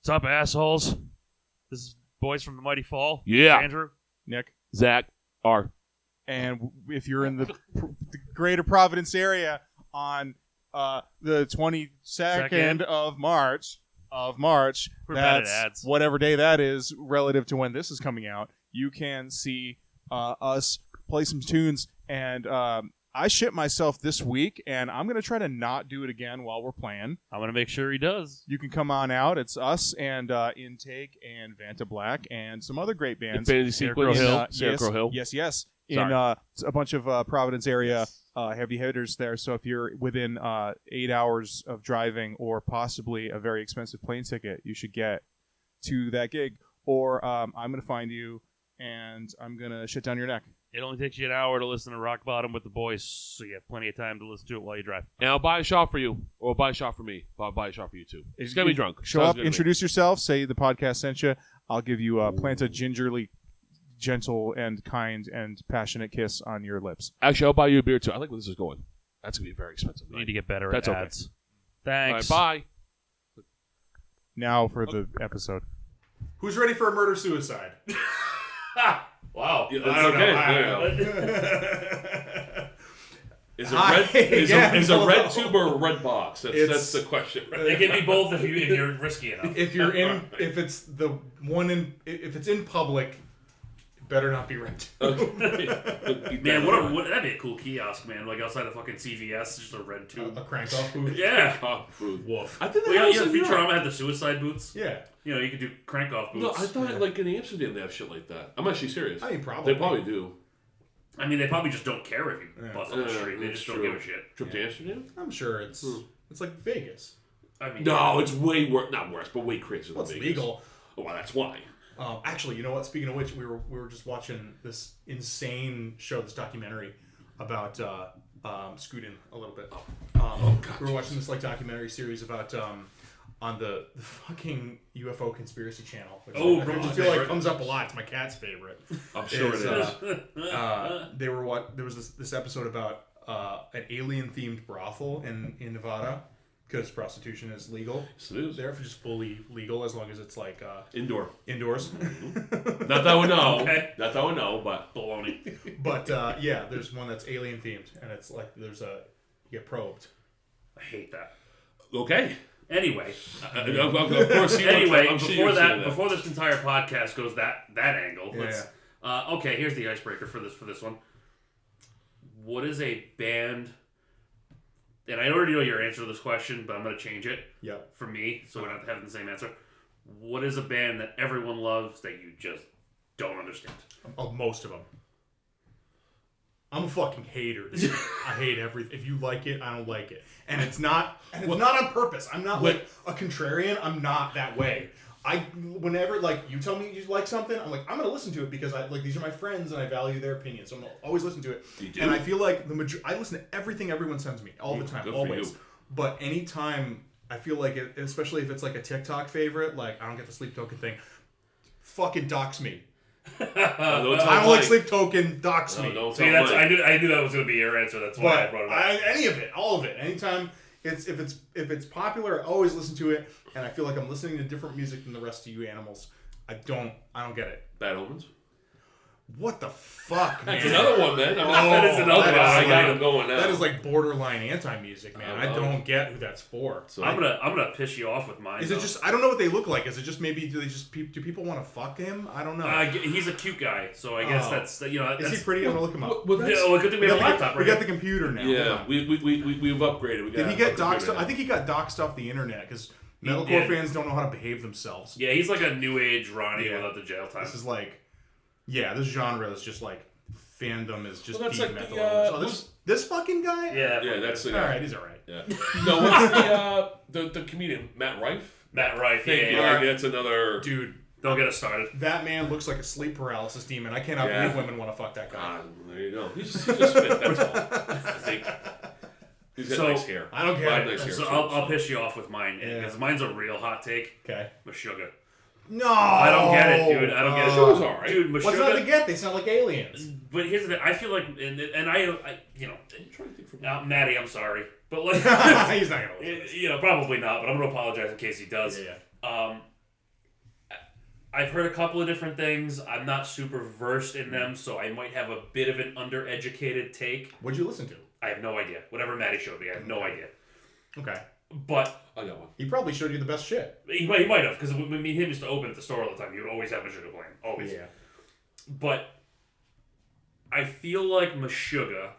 What's up, assholes? This is boys from the Mighty Fall. Yeah. Andrew. Nick. Zach R. And if you're in the greater Providence area on the 22nd of March, We're bad at that's ads. whatever day that is relative to when this is coming out, you can see us play some tunes. And I shit myself this week, and I'm going to try to not do it again while we're playing. I'm going to make sure he does. You can come on out. It's us and Intake and Vanta Black and some other great bands. Fantasy Sequence. Scarecrow Hill. Yes. In a bunch of Providence area heavy hitters there. So if you're within 8 hours of driving or possibly a very expensive plane ticket, you should get to that gig. Or I'm going to find you, and I'm going to shit down your neck. It only takes you an hour to listen to Rock Bottom with the boys, so you have plenty of time to listen to it while you drive. And I'll buy a shot for you, or I'll buy a shot for me. I'll buy a shot for you, too. It's going to be drunk. Show Sounds up, good to me. introduce yourself, say the podcast sent you. I'll give you plant a gingerly gentle and kind and passionate kiss on your lips. Actually, I'll buy you a beer, too. I like where this is going. That's going to be very expensive. We need to get better That's at okay. ads. Thanks. All right, bye. Now for the episode. Who's ready for a murder-suicide? Wow. Yeah, I don't okay. know. Yeah. Is Hi, a red tube or a red box? That's the question. It can be both if you're risky enough. If it's in public, it better not be red tube. Man, that'd be a cool kiosk, man. Like outside of fucking CVS, just a red tube. A crank-off booth. Yeah. Food. Woof. I think Well, Futurama had the suicide boots. Yeah. You know, you could do crank-off No, boots. I thought like in Amsterdam they have shit like that. I'm actually serious. I mean, probably. They probably do. I mean, they probably just don't care if you bust on the street. They that's just don't true. give a shit. Trip to Amsterdam? I'm sure it's like Vegas. I mean, No, it's way worse. Not worse, but way crazier Well, than it's Vegas. legal. Oh, well, that's why. Actually, you know what? Speaking of which, we were just watching this insane show, this documentary about scooting a little bit. We were watching this like documentary series about on the fucking UFO conspiracy channel. Which I just feel like comes up a lot. It's my cat's favorite. I'm sure it is. There was this episode about an alien themed brothel in Nevada. Because prostitution is legal. Yes, it is. They're just fully legal as long as it's like Indoor. indoors. Not that I would know. Okay. Not that I would know, but baloney. But yeah, there's one that's alien themed, and it's like you get probed. I hate that. okay. Anyway. Of course. Before this entire podcast goes that angle, let's. Okay, here's the icebreaker for this one. What is a band? And I already know your answer to this question, but I'm going to change it for me, so we're not having the same answer. What is a band that everyone loves that you just don't understand? Most of them. I'm a fucking hater. I hate everything. If you like it, I don't like it, and it's not not on purpose. I'm not like a contrarian. I'm not that way. Whenever like you tell me you like something, I'm like I'm gonna listen to it because I like these are my friends and I value their opinion, so I'm gonna always listen to it. You do? And I feel like I listen to everything everyone sends me all the time, Good for always. you. But anytime I feel like it, especially if it's like a TikTok favorite, like I don't get the Sleep Token thing, fucking dox me. I don't like Sleep Token, dox me. See, I knew that was gonna be your answer. That's why I brought it up. Any of it, all of it, anytime. If it's popular, I always listen to it, and I feel like I'm listening to different music than the rest of you animals. I don't get it. Bad Omens. What the fuck, man? That's another one, man. That is another one. I got him going now. That is like borderline anti-music, man. I don't get who that's for. So I'm gonna piss you off with mine. Is it just? I don't know what they look like. Is it just maybe? Do people want to fuck him? I don't know. He's a cute guy, so I guess that's Is he pretty? I'm gonna look him up. Good thing we have a laptop. We got the computer now. Yeah, we've upgraded. Did he get doxxed? I think he got doxxed off the internet because metalcore fans don't know how to behave themselves. Yeah, he's like a new age Ronnie without the jail time. This is like, this genre is just like fandom is just that's peak like metal. This fucking guy? Yeah, that's it. All right, he's all right. Yeah. No, what's the comedian Matt Rife? Matt Rife. Thank you. Yeah. That's another Dude. Don't get us started. That man looks like a sleep paralysis demon. I cannot believe women want to fuck that guy. There you go. He's just fit. That's all. I think he's got nice hair. I don't get it. Nice hair So too, I'll piss you off with mine because mine's a real hot take. Okay. Meshuggah. No, I don't get it, dude. I don't get it. Meshuggah's all right. Dude, What's not to get? They sound like aliens. But here's the thing. I feel like, and I you know, I'm trying to think for Maddie, I'm sorry, but like, he's not gonna listen. you know, probably not. But I'm gonna apologize in case he does. Yeah. I've heard a couple of different things. I'm not super versed in them, so I might have a bit of an undereducated take. What'd you listen to? I have no idea. Whatever Maddie showed me, I have no idea. Okay. But I got one. He probably showed you the best shit. he might have, because when me and him used to open at the store all the time, he would always have Meshuggah playing. Always. Yeah. But I feel like Meshuggah,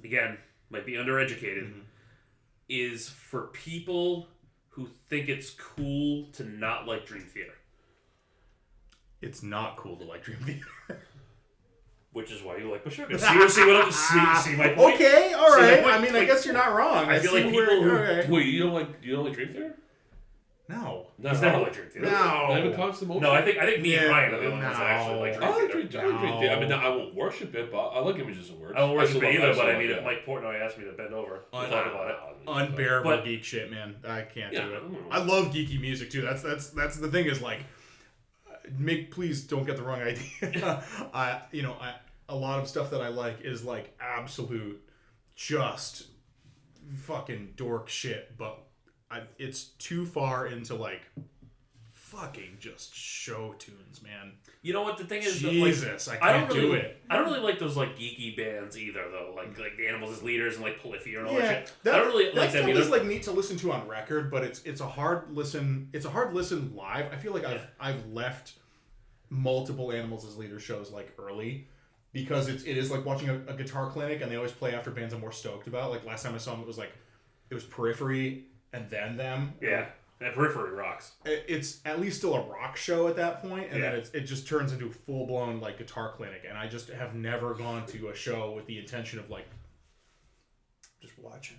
again, might be undereducated, is for people who think it's cool to not like Dream Theater. It's not cool to like Dream Theater. Which is why you like Meshuggah. See my point? Okay, all right. Point? I mean, I guess you're not wrong. I feel like people who... Wait, you don't like Dream Theater? No. He's never liked Dream Theater. Not even Constant Motion? No, I think me and Ryan are the only ones that actually like Dream I like Theater. Dream Theater. I mean, I won't worship it, but I like Images and Words. I don't worship it either, but I mean, it. if Mike Portnoy asked me to bend over to talk about it. Unbearable geek shit, man. I can't do it. I love geeky music too. That's the thing is like, please don't get the wrong idea. A lot of stuff that I like is like absolute, just fucking dork shit, but it's too far into like fucking just show tunes, man. You know what the thing is? Jesus, like, I can't do it. I don't really like those like geeky bands either, though. Like the Animals as Leaders and like Polyphia and all Yeah, that shit. I don't really like them either. It's like neat to listen to on record, but it's a hard listen. It's a hard listen live. I feel like I've left multiple Animals as Leaders shows like early. Because it is like watching a guitar clinic, and they always play after bands I'm more stoked about. Like last time I saw them, it was Periphery and then them. Yeah, that Periphery rocks. It's at least still a rock show at that point, and then it just turns into a full blown like guitar clinic. And I just have never gone to a show with the intention of like just watching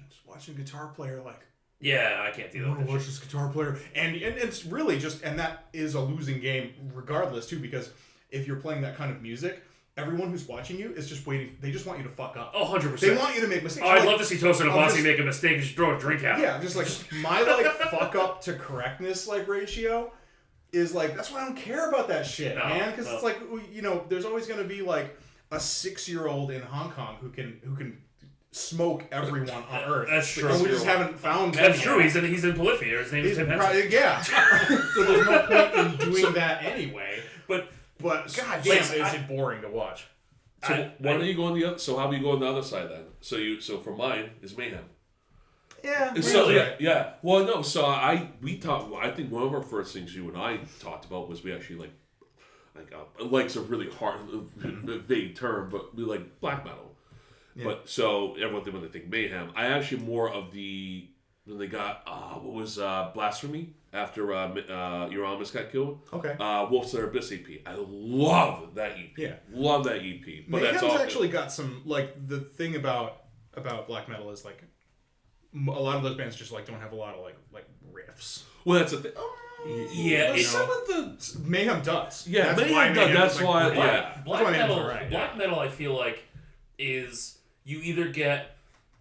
a guitar player like. Yeah, I can't do that. I want to watch this guitar player, and it's really just, and that is a losing game regardless too, because if you're playing that kind of music. Everyone who's watching you is just waiting. They just want you to fuck up. Oh, 100%. They want you to make mistakes. Oh, I'd love to see Tosin Abasi make a mistake and just throw a drink at him. Yeah, just like my like fuck up to correctness like ratio is like, that's why I don't care about that shit, man. Because it's like, there's always going to be like a 6-year-old in Hong Kong who can smoke everyone on Earth. That's true. And we just haven't found That's him true. yet. He's in Polyphia. His name is Tim Henson. Yeah. So there's no point in doing that anyway. But god damn, is it boring to watch. So why don't you go on the other? So how do you go on the other side then? So for mine is Mayhem. Yeah. So yeah. Well, no. So I think one of our first things you and I talked about was we actually like's a really hard, vague term, but we like black metal. Yeah. But so everyone when they think Mayhem, I actually more of the when they got what was Blasphemy after Uramus got killed. Okay. Wolf's Lair Abyss EP. I love that EP. Yeah. Love that EP. But Mayhem's that's all actually got some like the thing about black metal is like a lot of those bands just like don't have a lot of like riffs. Well, that's the thing. Yeah, some of the Mayhem does. Yeah, Mayhem does. That's why. Yeah. Black metal, I feel like is you either get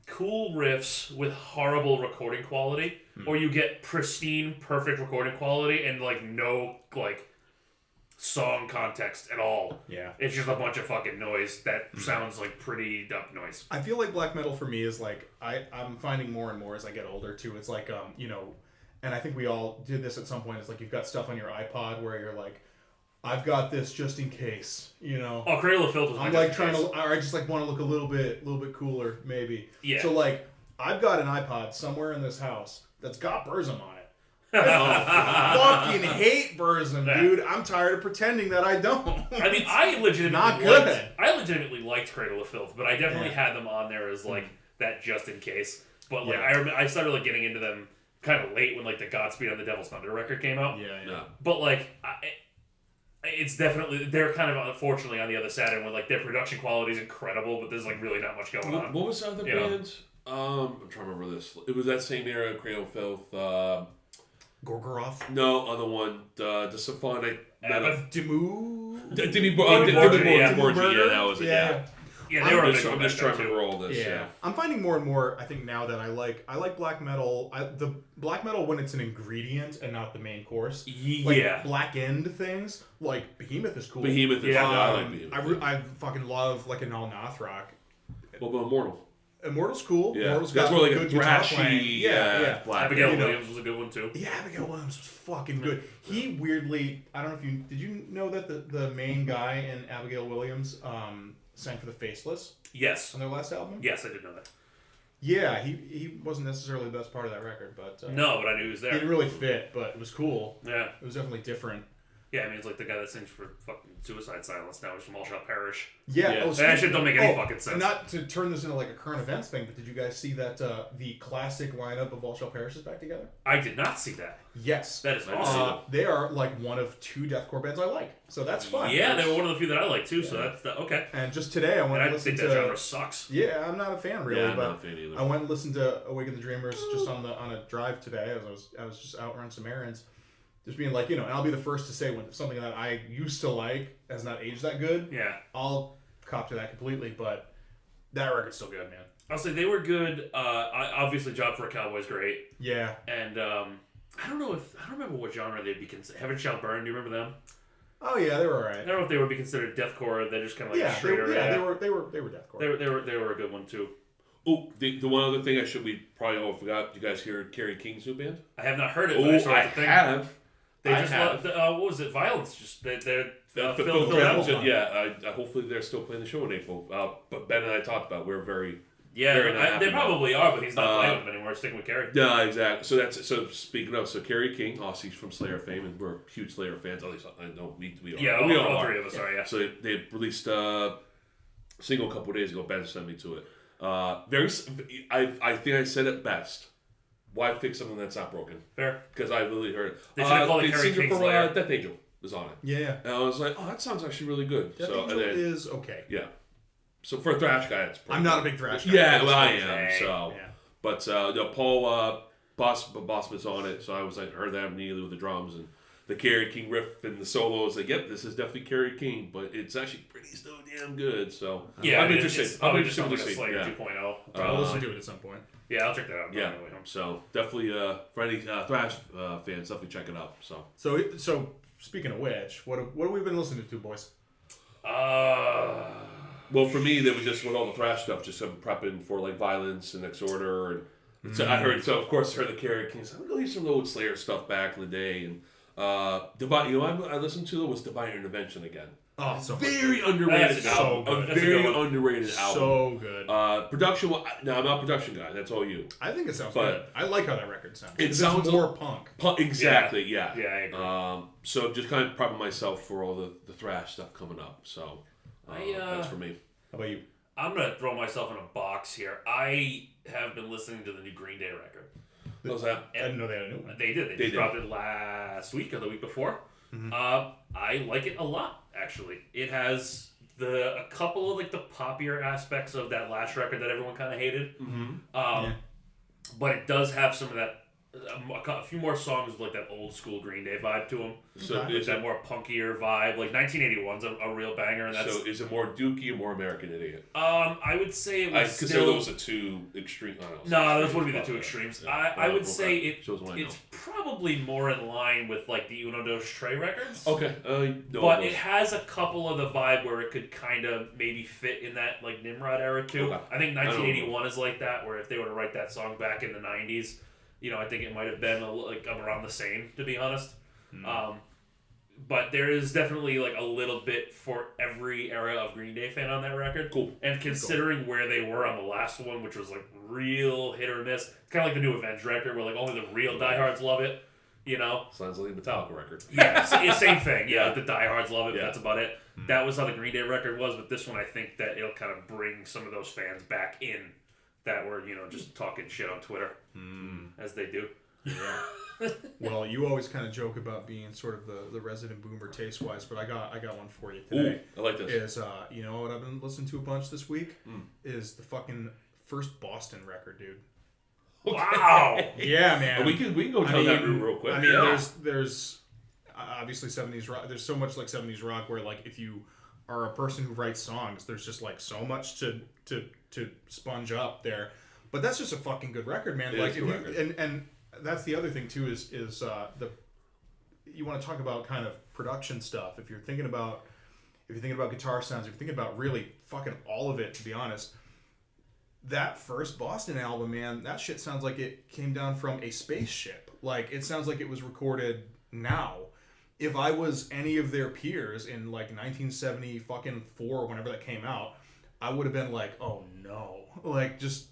cool riffs with horrible recording quality, or you get pristine, perfect recording quality and like no like song context at all. Yeah, it's just a bunch of fucking noise that sounds like pretty dumb noise. I feel like black metal for me is like I'm finding more and more as I get older too. It's like and I think we all did this at some point. It's like you've got stuff on your iPod where you're like, I've got this just in case, Oh, Cradle of Filth was I'm like trying to, or I just like want to look a little bit cooler, maybe. Yeah. So like, I've got an iPod somewhere in this house that's got Burzum on it. I fucking hate Burzum, dude. I'm tired of pretending that I don't. I mean, I legitimately liked Cradle of Filth, but I definitely had them on there as like that just in case. But like, I started like getting into them kind of late when like the Godspeed on the Devil's Thunder record came out. Yeah. But like, it's definitely, they're kind of unfortunately on the other side, and when like their production quality is incredible, but there's like really not much going on. What was the other band? I'm trying to remember this. It was that same era, Cradle of Filth. Gorgoroth? No, other one. The symphonic metal. Dimmu Borgia. Yeah, that was it. Yeah. Yeah, they were I'm just trying to roll this. Yeah. I'm finding more and more, I think now that I like black metal. The black metal when it's an ingredient and not the main course. Like Black End things. Like Behemoth is cool. Behemoth is I like Behemoth. I fucking love like a Null Nothrock. What about Immortal? Immortal's cool. Yeah, Immortal's that's got more like good a guitar thrashy. playing. Black. Abigail Williams was a good one too. Yeah, Abigail Williams was fucking good. He weirdly, I don't know if you did you know that the main guy in Abigail Williams sang for the Faceless Yes. on their last album? Yes, I did know that. Yeah, he wasn't necessarily the best part of that record, but No, but I knew he was there. he didn't really fit, but it was cool. Yeah. It was definitely different. Yeah, I mean, it's like the guy that sings for fucking Suicide Silence now is from All Shall Perish. Yeah. Yeah. Oh, That shit don't make any fucking sense. And not to turn this into like a current events thing, but did you guys see that the classic lineup of All Shall Perish is back together? I did not see that. Yes. That is awesome. They are like one of 2 deathcore bands I like, so that's fun. Yeah, they were one of the few that I like too, so that's okay. And just today I went And and I listened think that to. genre sucks. Yeah, I'm not a fan really, Yeah, I'm but not a fan either. I went and listened to Awaken the Dreamers just on a drive today. As I was just out running some errands, just being like, and I'll be the first to say when something that I used to like has not aged that good. Yeah. I'll cop to that completely, but that record's still good, man. I'll say they were good. Obviously, Job for a Cowboy's great. Yeah. And I don't remember what genre they'd be considered. Heaven Shall Burn. Do you remember them? Oh yeah, they were I alright. don't know if they would be considered deathcore. They're just kind of like Yeah, straighter. they were deathcore. They were a good one too. Oh, the one other thing we probably forgot. You guys hear Kerry King's new band? I have not heard it. But I started to think. have. They just what was it? Violence. Just they're Philadelphia. Yeah, hopefully they're still playing the show in April. But Ben and I talked about we're very Yeah, not they happy probably are, but he's not playing with them anymore. Sticking with Kerry. Yeah, exactly. So speaking of, Kerry King, Aussies from Slayer fame, and we're huge Slayer fans. At least I know we are. Yeah, we all all are. 3 of us are. Yeah. So they released a single a couple of days ago. Ben sent me to it. I think I said it best. Why fix something that's not broken? Fair. Because I really heard it. They should have called it the Kerry singer King's for Slayer. Death Angel is on it. Yeah. And I was like, oh, that sounds actually really good. Death so Angel and then, is okay. yeah. So for a thrash guy, it's pretty I'm not good. a big thrash guy. Yeah, well, I am. Hey. So, Yeah. but Paul Bossman's on it, so I was like, heard that immediately with the drums and the Kerry King riff and the solo. I was like, yep, this is definitely Kerry King, but it's actually pretty still damn good. So Yeah, I'm it's interested. probably I'm just interested something to like see. a Slayer Yeah. 2.0. I'll listen to it at some point. Yeah, I'll check that out. Yeah. On my way home. So definitely, for any thrash fans, definitely check it out. So So speaking of which, what have we been listening to, boys? well, for me, there was just with all the thrash stuff, just some prepping for like Violence and Exorder, and so I heard. So of course, I heard the Kerry King. So I'm gonna leave some old Slayer stuff back in the day, and Divine. I listened to was Divine Intervention again. Oh, so Very underrated That's album. so good. A That's a very good one. underrated album. so good. Production. No, I'm not a production guy. That's all you. I think it sounds But- good. I like how that record sounds. It 'Cause sounds it's more punk. Exactly. Yeah. Yeah, I agree. So just kind of prepping myself for all the thrash stuff coming up. So that's for me. How about you? I'm gonna throw myself in a box here. I have been listening to the new Green Day record. How's that? I didn't know they had a new one. They did. They They just did. dropped it last week or the week before. I like it a lot. Actually, it has a couple of like the poppier aspects of that last record that everyone kind of hated. Mm-hmm. But it does have some of that. A few more songs with like that old school Green Day vibe to them. So Okay. is That it more punkier vibe. Like 1981's a real banger, and that's. so is it more Dookie or more American Idiot? I would say it I was consider still. those the two extreme. No, those would be the two extremes. I would say Shows what I know. it's probably more in line with like the Uno Dos Tres records. Okay. No, But it has a couple of the vibe where it could kind of maybe fit in that like Nimrod era too. Okay. I think 1981 is like that, where if they were to write that song back in the 90s, I think it might have been like around the same, to be honest. But there is definitely like a little bit for every era of Green Day fan on that record. Cool. And considering where they were on the last one, which was like real hit or miss, it's kind of like the new Avenged record where like only the real diehards love it. Sounds like a Metallica record. Yeah, same thing. Yeah, the diehards love it, but Yeah. that's about it. That was how the Green Day record was, but this one I think that it'll kind of bring some of those fans back in that were, just talking shit on Twitter, as they do. Yeah. Well, you always kind of joke about being sort of the resident boomer taste wise, but I got one for you today. Ooh, I like this. Is you know what I've been listening to a bunch this week? Is the fucking first Boston record, dude. Wow! Yeah, man. We can go down that route real quick. I mean, Yeah. there's obviously 70s rock. There's so much like 70s rock where like if you are a person who writes songs, there's just like so much to sponge up there. But that's just a fucking good record, man. It Like is if a you, good record. and that's the other thing too is you want to talk about kind of production stuff. If you're thinking about guitar sounds, if you're thinking about really fucking all of it, to be honest. that first Boston album, man, that shit sounds like it came down from a spaceship. Like, it sounds like it was recorded now. If I was any of their peers in like 1970 fucking 4 or whenever that came out, I would have been like, oh no. Like, just,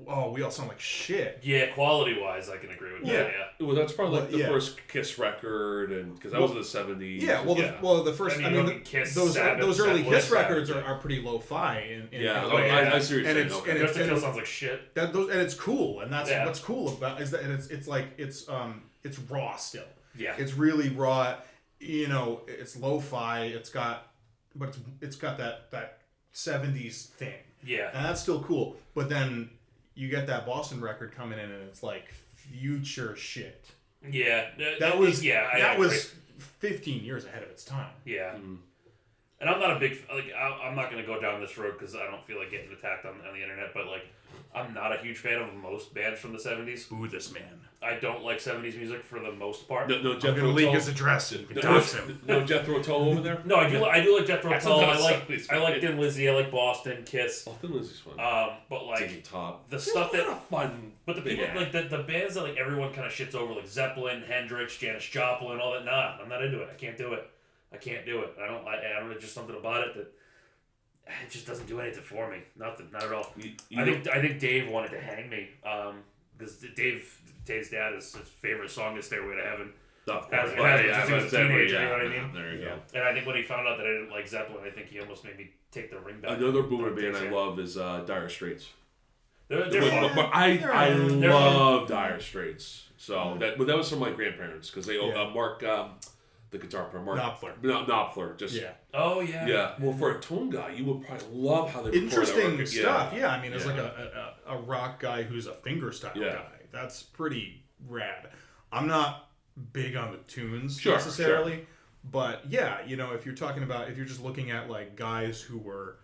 oh, we all sound like shit. Yeah, quality-wise, I can agree with that, yeah. Well, that's probably like the first Kiss record, and because that was in the 70s. Yeah, the first, Kiss, those early Kiss records yeah. are pretty lo-fi. I see what you're saying. And it still sounds like shit. And it's cool, and that's what's cool about is that it's like it's raw still. Yeah, it's really raw. You know, it's lo-fi. It's got that 70s thing. Yeah, and that's still cool. But then you get that Boston record coming in, and it's like future shit. Yeah, that was 15 years ahead of its time. Yeah. Mm. And I'm not a big I'm not gonna go down this road because I don't feel like getting attacked on the internet. But like, I'm not a huge fan of most bands from the 70s. Ooh, this man. I don't like 70s music for the most part. No Jethro Tull. Leak his address and you can dox him. No Jethro Tull over there. No, I do like Jethro Tull. I like Thin Lizzy. I like Boston, Kiss. Oh, Thin Lizzy's fun. But like Top. The stuff that fun. But the people like the bands that like everyone kind of shits over, like Zeppelin, Hendrix, Janis Joplin, all that. Nah, I'm not into it. I can't do it. I don't know, just something about it that it just doesn't do anything for me. Not at all. I think Dave wanted to hang me. Because Dave's dad, his favorite song is "Stairway to Heaven." Since he was a teenager, you know what I mean? There you go. And I think when he found out that I didn't like Zeppelin, I think he almost made me take the ring back. Another boomer band I love is Dire Straits. They're fun. But I love Dire Straits. So that was from my grandparents because they Mark. The guitar player, Mark Knopfler. Just Oh yeah. Yeah. Well, for a tone guy, you would probably love how they interesting stuff. Yeah, I mean, as like a rock guy who's a fingerstyle guy, that's pretty rad. I'm not big on the tunes necessarily, but yeah, you know, if you're just looking at like guys who were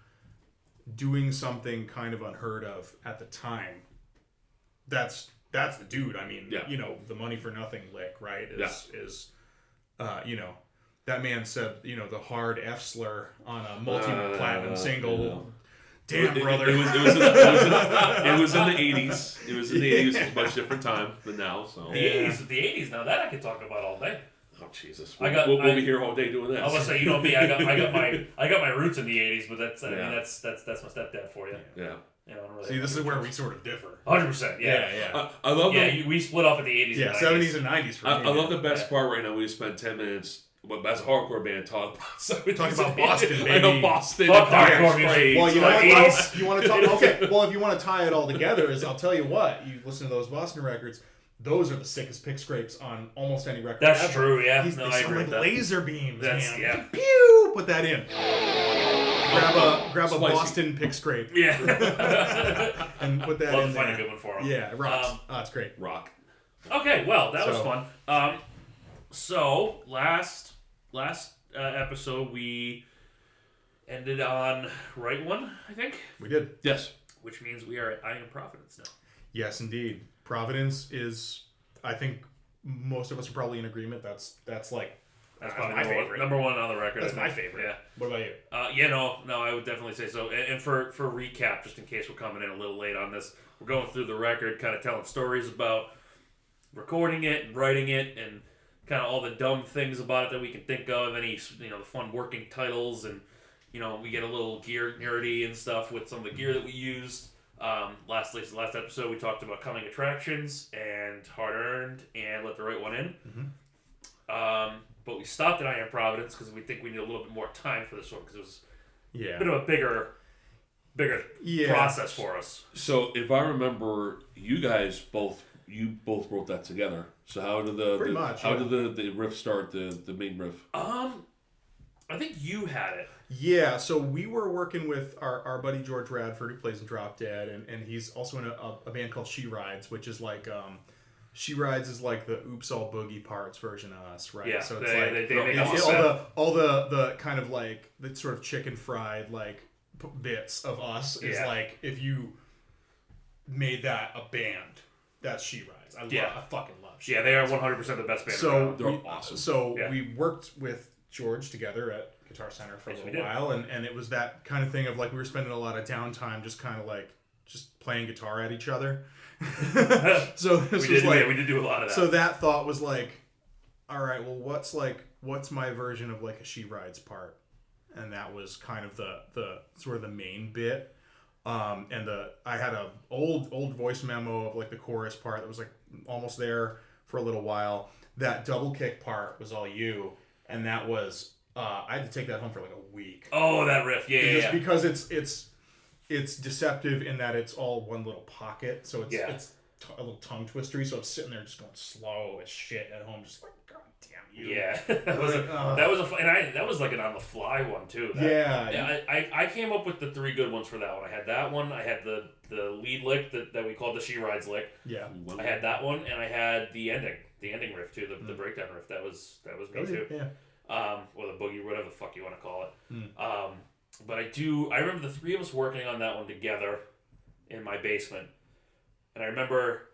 doing something kind of unheard of at the time, that's the dude. I mean, you know, the Money for Nothing lick, right? Is you know, that man said, you know, the hard F slur on a multi-platinum single. Damn, brother. It was in the 80s. It was in the 80s. It was a much different time than now. So the 80s. Now that I could talk about all day. Oh Jesus! We'll be here all day doing this. I was gonna say, you know me. I got my roots in the 80s, but that's my stepdad for you. Yeah. You know, really see, this is where we sort of differ. 100%. Yeah. I love. We split off at the 80s. Yeah, 70s and 90s. For me, I love the best part right now. We spent 10 minutes. But as a hardcore band, talking about Boston, baby. I know Boston. Fuck hardcore music. Well, you know what? You want to talk? Okay. Well, if you want to tie it all together, I'll tell you what. You listen to those Boston records. Those are the sickest pick scrapes on almost any record. That's ever. true. Yeah. They sound like laser beams, man. Yeah. Pew! Put that in. Grab a Boston pick scrape. Yeah. And put that in. Love to find a good one for them. Yeah, rocks. It's great. Rock. Okay, well, that was fun. So last episode we ended on right one, I think. We did. Yes. Which means we are at I Am Providence now. Yes, indeed. Providence is, I think, most of us are probably in agreement. That's probably my favorite. Number one on the record. That's my favorite. Yeah. What about you? No, I would definitely say so. And for recap, just in case we're coming in a little late on this, we're going through the record, kind of telling stories about recording it and writing it, and kind of all the dumb things about it that we can think of. Any the fun working titles, and we get a little gear nerdy and stuff with some of the gear that we used. Last episode we talked about coming attractions and hard earned and let the right one in. Mm-hmm. But we stopped at I Am Providence because we think we need a little bit more time for this one because it was a bit of a bigger process for us. So if I remember, you both wrote that together. So how did the riff start? The main riff. I think you had it. Yeah, so we were working with our buddy George Radford, who plays in Drop Dead, and he's also in a band called She Rides, which is like She Rides is like the Oops All Boogie Parts version of us, right? Yeah, so it's they make all the kind of like the sort of chicken fried like bits of us is like if you made that a band, that's She Rides. I fucking love She Rides. They are 100% the best band. So they're awesome. So we worked with George together at Guitar Center for a little while, and it was that kind of thing of like we were spending a lot of downtime just kind of like just playing guitar at each other. So this was like we did do a lot of that. So that thought was like, all right, well, what's my version of like a She Rides part? And that was kind of the sort of the main bit. I had a old voice memo of like the chorus part that was like almost there for a little while. That double kick part was all you, and that was I had to take that home for like a week. Oh, that riff, yeah. Because it's deceptive in that it's all one little pocket, so it's a little tongue twistery. So I'm sitting there just going slow as shit at home, just like, God damn you. Yeah, that was like an on the fly one too. I came up with the 3 good ones for that one. I had that one. I had the lead lick that we called the She Rides lick. Yeah. I had that one, and I had the ending riff too, the breakdown riff. That was me too. Yeah. Or the boogie, whatever the fuck you want to call it. But I remember the 3 of us working on that one together in my basement, and I remember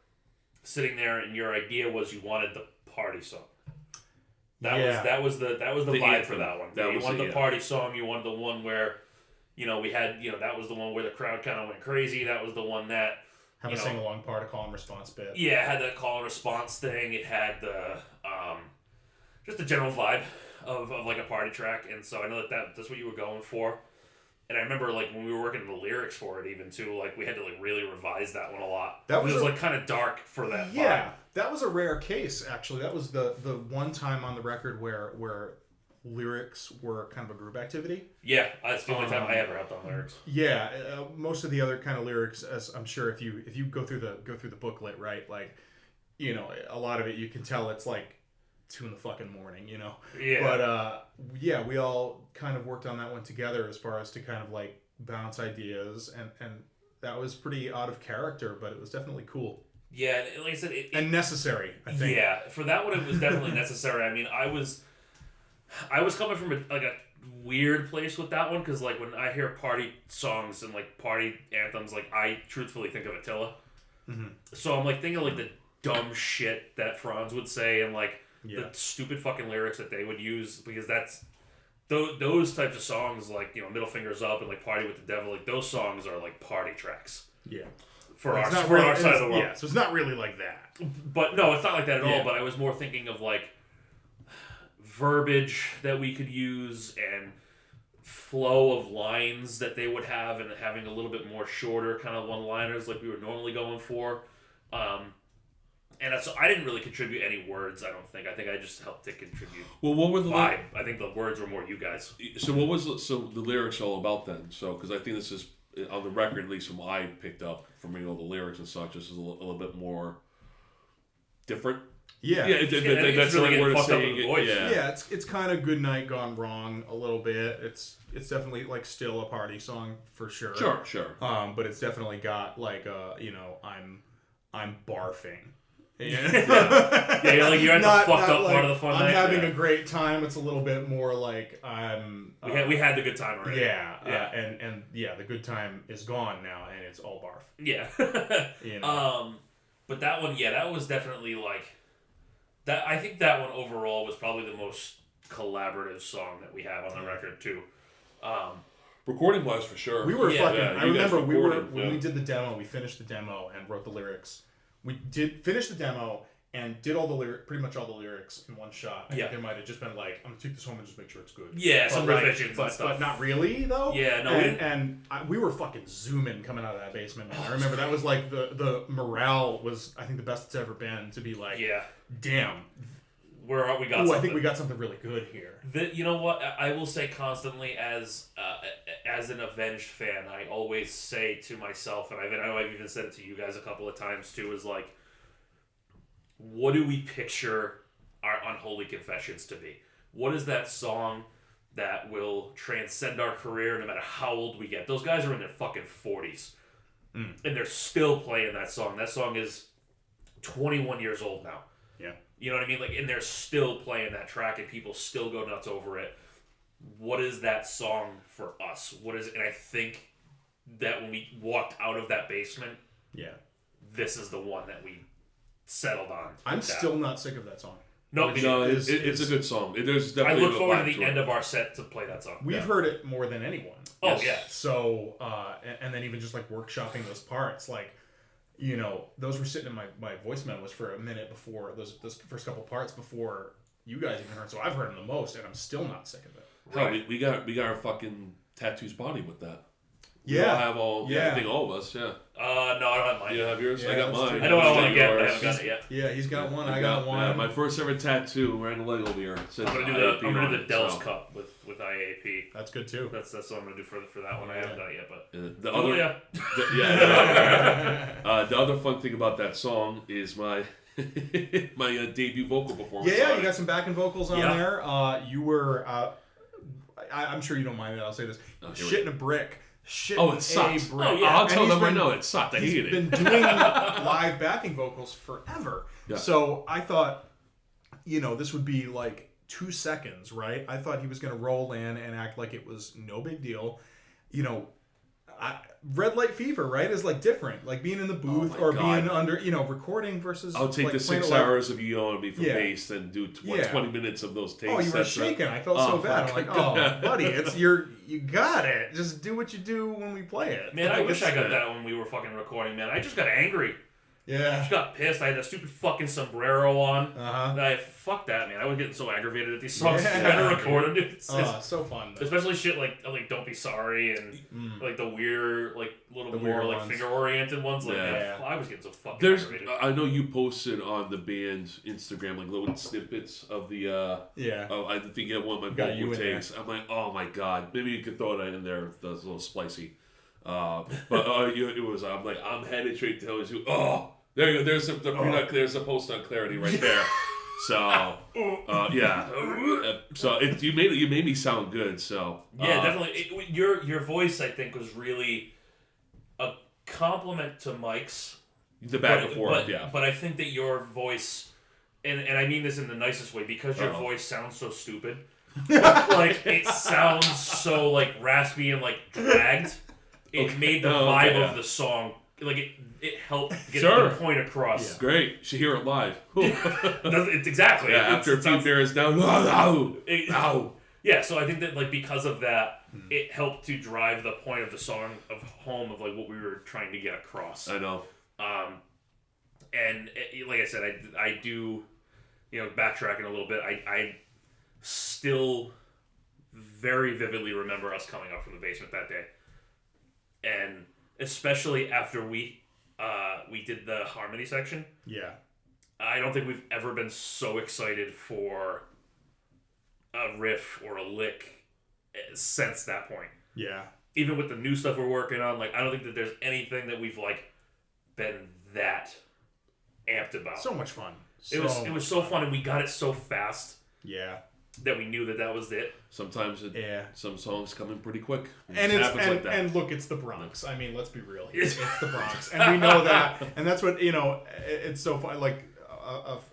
sitting there, and your idea was you wanted the party song. That was the vibe for that one. You wanted the party song. You wanted the one where, we had, that was the one where the crowd kind of went crazy. That was the one that have a sing along part, a call and response bit. Yeah, it had that call and response thing. It had the just the general vibe of like a party track, and so I know that's what you were going for. And I remember like when we were working the lyrics for it even too, like we had to like really revise that one a lot. It was like kind of dark for that vibe. That was a rare case actually. That was the one time on the record where lyrics were kind of a group activity. Yeah, that's the only time I ever helped on lyrics. Yeah, most of the other kind of lyrics, as I'm sure if you go through the booklet, right, like, a lot of it you can tell it's like 2 a.m, Yeah. But we all kind of worked on that one together as far as to kind of like bounce ideas, and that was pretty out of character, but it was definitely cool. Yeah, like I said, and necessary, I think. Yeah, for that one it was definitely necessary. I mean, I was coming from a weird place with that one, because like when I hear party songs and like party anthems, like I truthfully think of Attila. Mm-hmm. So I'm like thinking like the dumb shit that Franz would say, and like the stupid fucking lyrics that they would use, because that's those types of songs, like Middle Fingers Up and like Party with the Devil, like those songs are like party tracks. Yeah. For our side of the world. Yeah, so it's not really like that. But no, it's not like that at all. But I was more thinking of like verbiage that we could use and flow of lines that they would have, and having a little bit more shorter kind of one-liners like we were normally going for. And so I didn't really contribute any words, I don't think. I think I just helped to contribute. Well, what were the vibe? I think the words were more you guys. So what was the lyrics all about then? So, because I think this is, on the record, at least from what I picked up from the lyrics and such, this is a little bit more different. Yeah. That's really getting fucked up with the voice. Yeah, it's kind of Good Night Gone Wrong a little bit. It's definitely like still a party song for sure. Sure. But it's definitely got like I'm barfing. Yeah, you're at the fucked up part of the fun night. I'm having a great time. It's a little bit more like I'm. We had the good time already. And the good time is gone now, and it's all barf. Yeah. But that one, that was definitely like that. I think that one overall was probably the most collaborative song that we have on the record too. Recording wise, for sure. We were fucking. I remember when we did the demo. We finished the demo and wrote the lyrics. We did finish the demo and did all the pretty much all the lyrics in one shot. I think there might have just been like, I'm gonna take this home and just make sure it's good. Yeah, some revisions and stuff. But not really though. Yeah, no. And we were fucking zooming coming out of that basement, man. I remember that was like the morale was, I think, the best it's ever been, to be like, damn. We got something. I think we got something really good here. You know what? I will say constantly as an Avenged fan, I always say to myself, and I know I've even said it to you guys a couple of times too, is like, what do we picture our Unholy Confessions to be? What is that song that will transcend our career no matter how old we get? Those guys are in their fucking 40s. And they're still playing that song. That song is 21 years old now. Yeah. You know what I mean? Like, and they're still playing that track, and people still go nuts over it. What is that song for us? What is it? And I think that when we walked out of that basement, this is the one that we settled on. I'm still not sick of that song. No, it's a good song. There's definitely I look forward to vibe the end of our set to play that song. We've heard it more than anyone. Oh, Yes. yeah. So, and then even just like workshopping those parts, like, you know, those were sitting in my voice memos for a minute before those first couple parts before you guys even heard. So I've heard them the most, and I'm still not sick of it. Right. We got our fucking tattoos body with that. Yeah. We all have I think all of us, yeah. No, I don't have mine. You have yours? Yeah, I got that's mine. true. I know what I want to get, but I Yours. haven't got it yet. Yeah, he's got one. I got one. Yeah, my first ever tattoo right in the leg over here. It says I'm gonna IAP do on the it, Dell's so. Cup with IAP. That's good too. That's what I'm gonna do for that one. I haven't done it yet, but The other, yeah. the other fun thing about that song is my my debut vocal performance. Yeah, on you it. got some backing vocals on Yeah. there. You were, I'm sure you don't mind that I'll say this, shitting a brick. Oh, it sucks. Brick. Oh, yeah. I'll And tell he's them right been- now it sucked. I He's hated been it. doing live backing vocals forever. Yeah. So I thought, you know, this would be like 2 seconds, right? I thought he was going to roll in and act like it was no big deal. You know, red light fever, right, is like different. Like being in the booth my or God. being under, you know, recording versus. I'll take like the playing 6 it live. hours of you yelling at me for Yeah. bass and do 20 minutes of those takes. Oh, you were That's shaking. I felt Oh, so bad. I'm my like, God. oh, buddy, you got it. Just do what you do when we play it. Man, I Like, wish I got it. that when we were fucking recording, man. I just got angry. I Yeah. just got pissed. I had that stupid fucking sombrero on. Uh-huh. Fuck that, man. I was getting so aggravated at these songs Yeah. trying to record them. It's So fun. Though. especially shit like Don't Be Sorry and like the weird, like little The more weird like ones. finger oriented ones. Like Yeah. that. I was getting so fucking There's, aggravated. I know you posted on the band's Instagram like little snippets of the. Yeah. Oh, I think you had one of my Got you vocal in takes. I'm like, oh my god, maybe you could throw that in there. That's a little spicy. But it was. I'm like, I'm headed straight to you. Oh, there you go. There's there's a post on clarity right there. So yeah. So you made me sound good. So Yeah, definitely. Your voice, I think, was really a compliment to Mike's. the back and forth. Yeah. But I think that your voice, and I mean this in the nicest way, because your Uh-oh. voice sounds so stupid. Like it sounds so like raspy and like dragged. It made the vibe yeah. of the song like it helped get Sure. the point across. Great. You should hear it live. It's exactly. Yeah, after a few beers down. Ow. Yeah, so I think that like because of that, it helped to drive the point of the song of home of like what we were trying to get across. I know. And like I said, I do, you know, backtracking a little bit. I still very vividly remember us coming up from the basement that day, and especially after we did the harmony section. Yeah. I don't think we've ever been so excited for a riff or a lick since that point. Yeah. Even with the new stuff we're working on, like I don't think that there's anything that we've like been that amped about. So much fun. It was so fun, and we got it so fast Yeah. that we knew that was it. Sometimes some songs come in pretty quick. And It it's happens like that. and look, it's the Bronx. I mean, let's be real here. It's the Bronx, and we know that. And that's what it's so fun. Like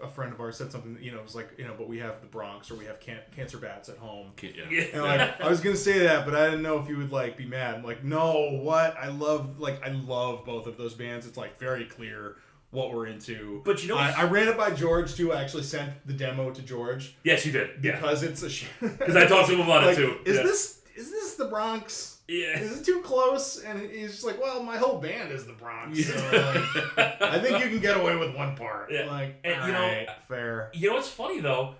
a friend of ours said something. It was like but we have the Bronx, or we have cancer bats at home. Yeah. And like I was gonna say that, but I didn't know if you would like be mad. I'm like, no, what? I love both of those bands. It's like very clear what we're into. But I ran it by George too. I actually sent the demo to George. Yes, you did. Yeah, Because it's because I talked to him about like, it too. Is Yeah. this the Bronx? Yeah. Is it too close? And he's just like, well, my whole band is the Bronx. So like, I think you can get away with one part. Yeah. Like, And, alright, fair. You know what's funny though?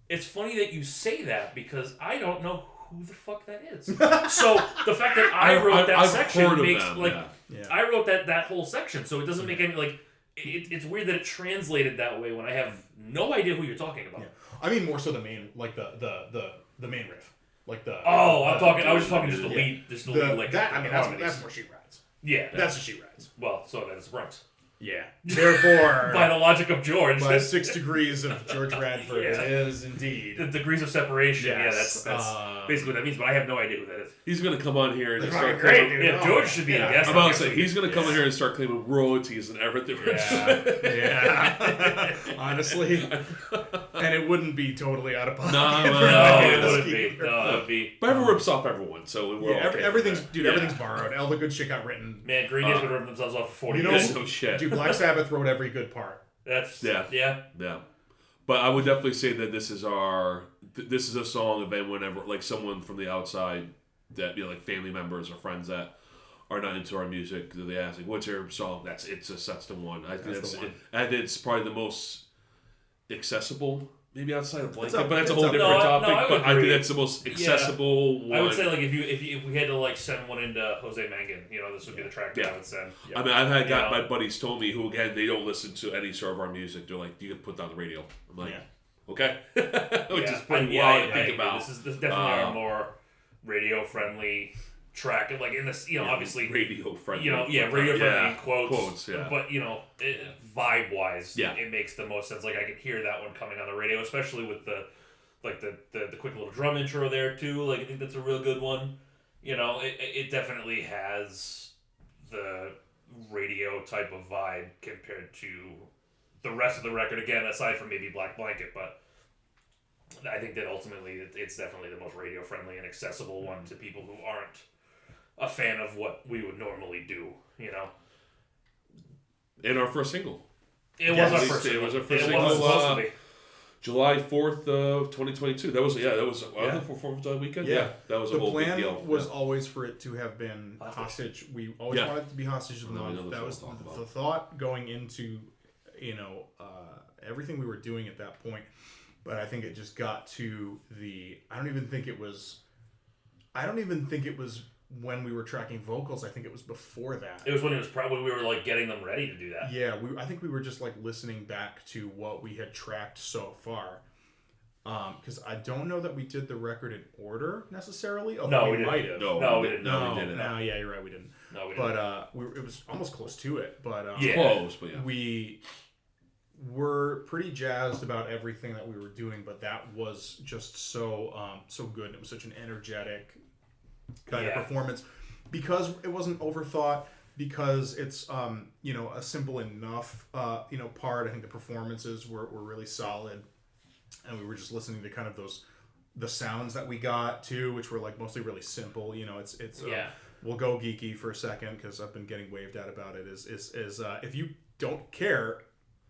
It's funny that you say that because I don't know who the fuck that is. So the fact that I wrote that I've section heard of makes them, like yeah. I wrote that whole section, so it doesn't make any like. It's weird that it translated that way when I have no idea who you're talking about. Yeah. I mean, more so the main, like the main riff, like the. I was just talking just the lead, just the lead, like that. I mean, harmonies. that's where she rides. Yeah, That's what she rides. well, so then it's Bronx. Yeah. Therefore, By the logic of George, by 6 degrees of George Radford, Yeah. it is indeed. the degrees of separation. Yes. Yeah, that's basically what that means. But I have no idea who that is. He's gonna come on here and That's start fucking great, claiming. dude. Yeah, George should be a guest. I'm on about to here. say he's gonna come in here and start claiming royalties and everything. Yeah. Honestly. And it wouldn't be totally out of pocket. No, No, it Yeah. wouldn't be. No, it would be. But everyone rips off everyone, so we're Yeah, okay everything's with that. dude. Yeah. Everything's borrowed. All the good shit got written. Man, Green Day's been ripping themselves off for 40 You know, years. No shit. Dude, Black Sabbath wrote every good part. That's Yeah. yeah. Yeah. But I would definitely say that this is a song of anyone ever, like someone from the outside that, like family members or friends that are not into our music, they ask, like, what's your song? That's the one. I think I think it's probably the most accessible, maybe outside of Blanket, but that's a whole different topic. But I think that's the most accessible one. I would say, like, if we had to, like, send one into Jose Mangin, this would be the track that I would send. Yeah. I mean, I've had my buddies told me who, again, they don't listen to any sort of our music. They're like, you can put down the radio. I'm like, okay. Which is pretty wild to think about. This is definitely our more radio-friendly track, like in this, obviously radio friendly, radio friendly in quotes, yeah. But vibe wise, it makes the most sense. Like I could hear that one coming on the radio, especially with the quick little drum intro there too. Like I think that's a real good one. It definitely has the radio type of vibe compared to the rest of the record. Again, aside from maybe Black Blanket, but I think that ultimately it's definitely the most radio friendly and accessible one to people who aren't a fan of what we would normally do, And our first single. It was our first single. It was supposed to be. July 4th of 2022. That was for 4th of July weekend? Yeah. That was a whole big deal. The plan was always for it to have been hostage. We always wanted it to be hostage of the month. That was the thought going into, everything we were doing at that point. But I think it just got to I don't even think it was when we were tracking vocals. I think it was before that. It was when we were like getting them ready to do that. Yeah, I think we were just like listening back to what we had tracked so far. Because I don't know that we did the record in order necessarily. No, we might have. No, we didn't. No, we didn't. No, yeah, you're right, we didn't. No, we didn't. But it was almost close to it. But close, but yeah. We were pretty jazzed about everything that we were doing, but that was just so good. It was such an energetic kind of performance because it wasn't overthought, because it's a simple enough part. I think the performances were really solid, and we were just listening to kind of the sounds that we got too, which were like mostly really simple. We'll go geeky for a second because I've been getting waved at about it. Is if you don't care,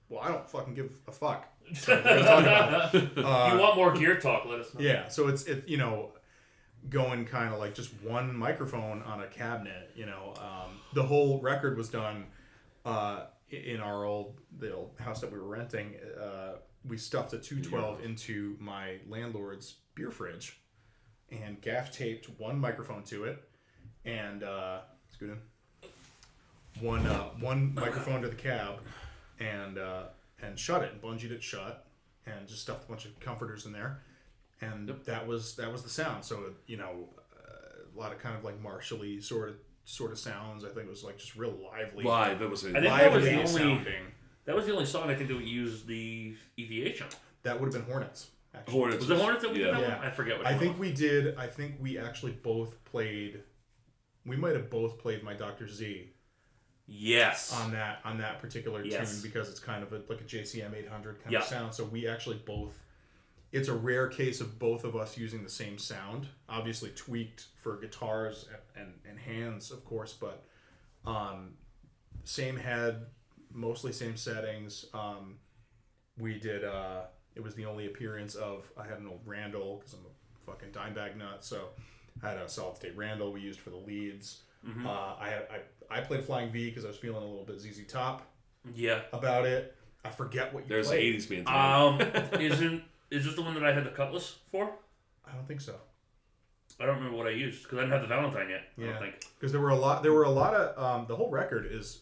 well, I don't fucking give a fuck. So we're gonna talk about it. If you want more gear talk, let us know. Yeah, so it's going kind of like just one microphone on a cabinet. The whole record was done in the old house that we were renting. We stuffed a 212 into my landlord's beer fridge and gaff taped one microphone to it, and scoot in one microphone to the cab, and shut it and bungeed it shut, and just stuffed a bunch of comforters in there, and that was the sound. So a lot of kind of like martially sort of sounds. I think it was like just real lively. Live. It was. I think that was the only sounding. That was the only song I think that we used the EVH on. That would have been Hornets. Actually. Hornets. Was it Hornets that we did that one? I forget what. I think we did. I think we actually both played. We might have both played My Dr. Z. Yes. On that particular tune, because it's kind of like a JCM 800 kind of sound. So we actually both. It's a rare case of both of us using the same sound, obviously tweaked for guitars and hands, of course, but same head, mostly same settings. We did. It was the only appearance of. I had an old Randall because I'm a fucking dimebag nut, so I had a solid state Randall we used for the leads. Mm-hmm. I played Flying V because I was feeling a little bit ZZ Top. Yeah. About it, I forget what you There's played. 80s bands. Is this the one that I had the Cutlass for? I don't think so. I don't remember what I used because I didn't have the Valentine yet. I don't think. Because there were a lot of the whole record is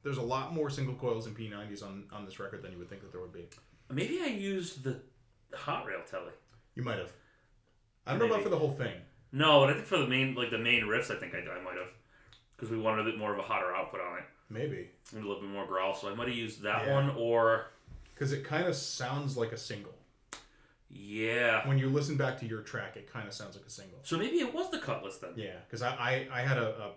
there's a lot more single coils and P90s on this record than you would think that there would be. Maybe I used the Hot Rail Telly. You might have. I don't know about for the whole thing. No, but I think for the main riffs, I think I might have, because we wanted a bit more of a hotter output on it. Maybe. And a little bit more growl, so I might have used that one, or because it kind of sounds like a single. Yeah. When you listen back to your track, it kind of sounds like a single. So maybe it was the Cutlass then. Yeah, because I had a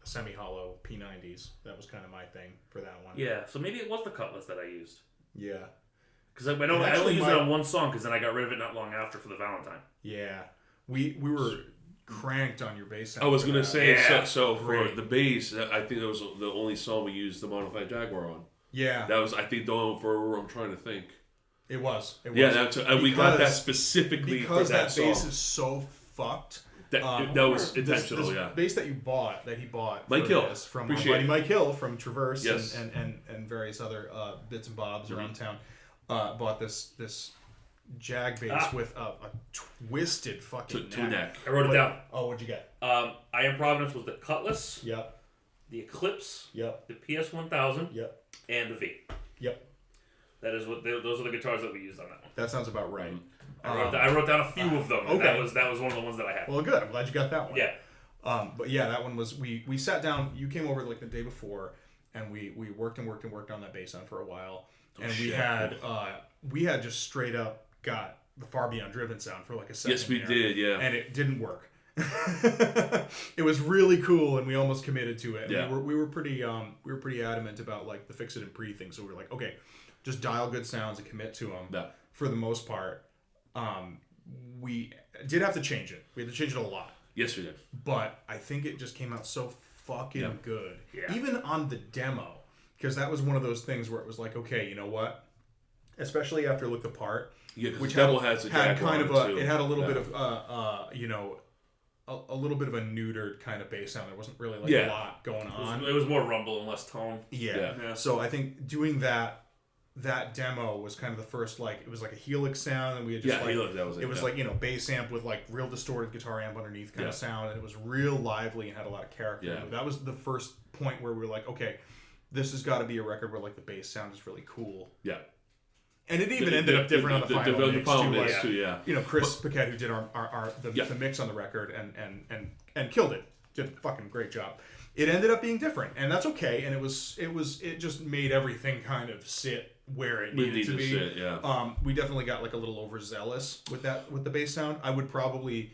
semi-hollow P90s. That was kind of my thing for that one. Yeah, so maybe it was the Cutlass that I used. Yeah. Because I only used it on one song, because then I got rid of it not long after for the Valentine. Yeah. We were cranked on your bass sound. I was going to say, so for the bass, I think that was the only song we used the Modified Jaguar on. Yeah. That was, I think, the one for I'm trying to think. It was. Yeah, that's we got that specifically because for that that bass song. is so fucked. That was intentional. This yeah. bass that he bought Mike Hill from Appreciate our buddy it. Mike Hill from Traverse Yes. and various other bits and bobs around town. Bought this Jag bass with a twisted fucking neck. I wrote it down. Oh, what'd you get? I Am Providence was the Cutlass, Yep. the Eclipse, Yep. the PS1000, Yep. and the V. Yep. That is those are the guitars that we used on that one. That sounds about right. I wrote down a few of them. And okay. that was one of the ones that I had. Well, good. I'm glad you got that one. Yeah. But yeah, that one was we sat down. You came over like the day before, and we worked on that bass sound for a while, and we had just straight up got the Far Beyond Driven sound for like a second. Yes, we there, did. Yeah. And it didn't work. It was really cool, and we almost committed to it. Yeah. We were pretty adamant about like the fix it and pre thing. So we were like, okay, just dial good sounds and commit to them. Yeah. For the most part, we did have to change it. We had to change it a lot. Yes, we did. But I think it just came out so fucking good. Yeah. Even on the demo, because that was one of those things where it was like, okay, you know what? Especially after Look the Part, Which demo had kind of a it had a little bit of a little bit of a neutered kind of bass sound. There wasn't really like a lot going on. It was more rumble and less tone. Yeah. So I think doing that demo was kind of the first, like, it was like a Helix sound, and we had just it was like, you know, bass amp with like real distorted guitar amp underneath kind of sound, and it was real lively and had a lot of character. Yeah. That was the first point where we were like, okay, this has got to be a record where like the bass sound is really cool. Yeah. And it even ended up different on the final mix too. Yeah. You know, Chris Paquette, who did the mix on the record and killed it, did a fucking great job. It ended up being different, and that's okay. And it just made everything kind of sit where it needed to be. Sit, yeah. We definitely got like a little overzealous with the bass sound. I would probably.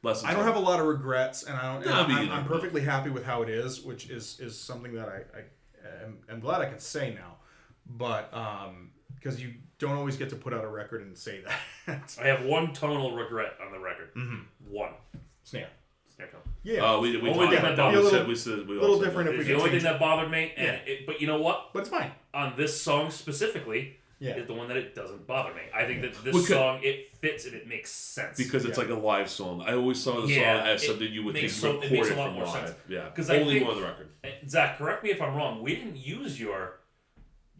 I don't have a lot of regrets, and I'm perfectly happy with how it is, which is something that I am glad I can say now, but because you don't always get to put out a record and say that. I have one tonal regret on the record. Mm-hmm. One. Snare Snare tone. Yeah. We only thing that bothered me. A little different if we the only thing that bothered me, but you know what? But it's fine. On this song specifically, is the one that it doesn't bother me. I think that this song, it fits and it makes sense. Because it's like a live song. I always saw the song as something you would think recorded it makes a lot from more live. sense. Yeah. Because only one on the record. Zach, correct me if I'm wrong. We didn't use your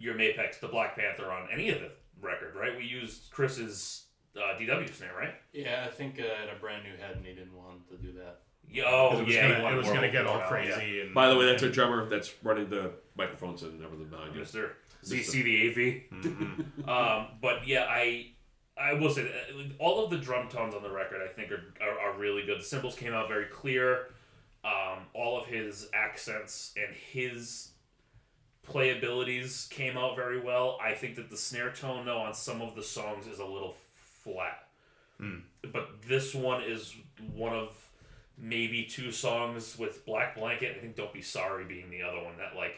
Mapex, the Black Panther, on any of the record, right? We used Chris's DW snare, right? Yeah, I think at a brand new head, and he didn't want to do that. It was gonna get all crazy. And, by the way, that's our drummer that's running the microphones and everything behind you. Mr. ZC the AV. Mm-hmm. But yeah, I will say that all of the drum tones on the record I think are really good. The cymbals came out very clear. All of his accents and his playabilities came out very well. I think that the snare tone, though, on some of the songs is a little flat. But this one is one of maybe two songs with Black Blanket. I think Don't Be Sorry being the other one that like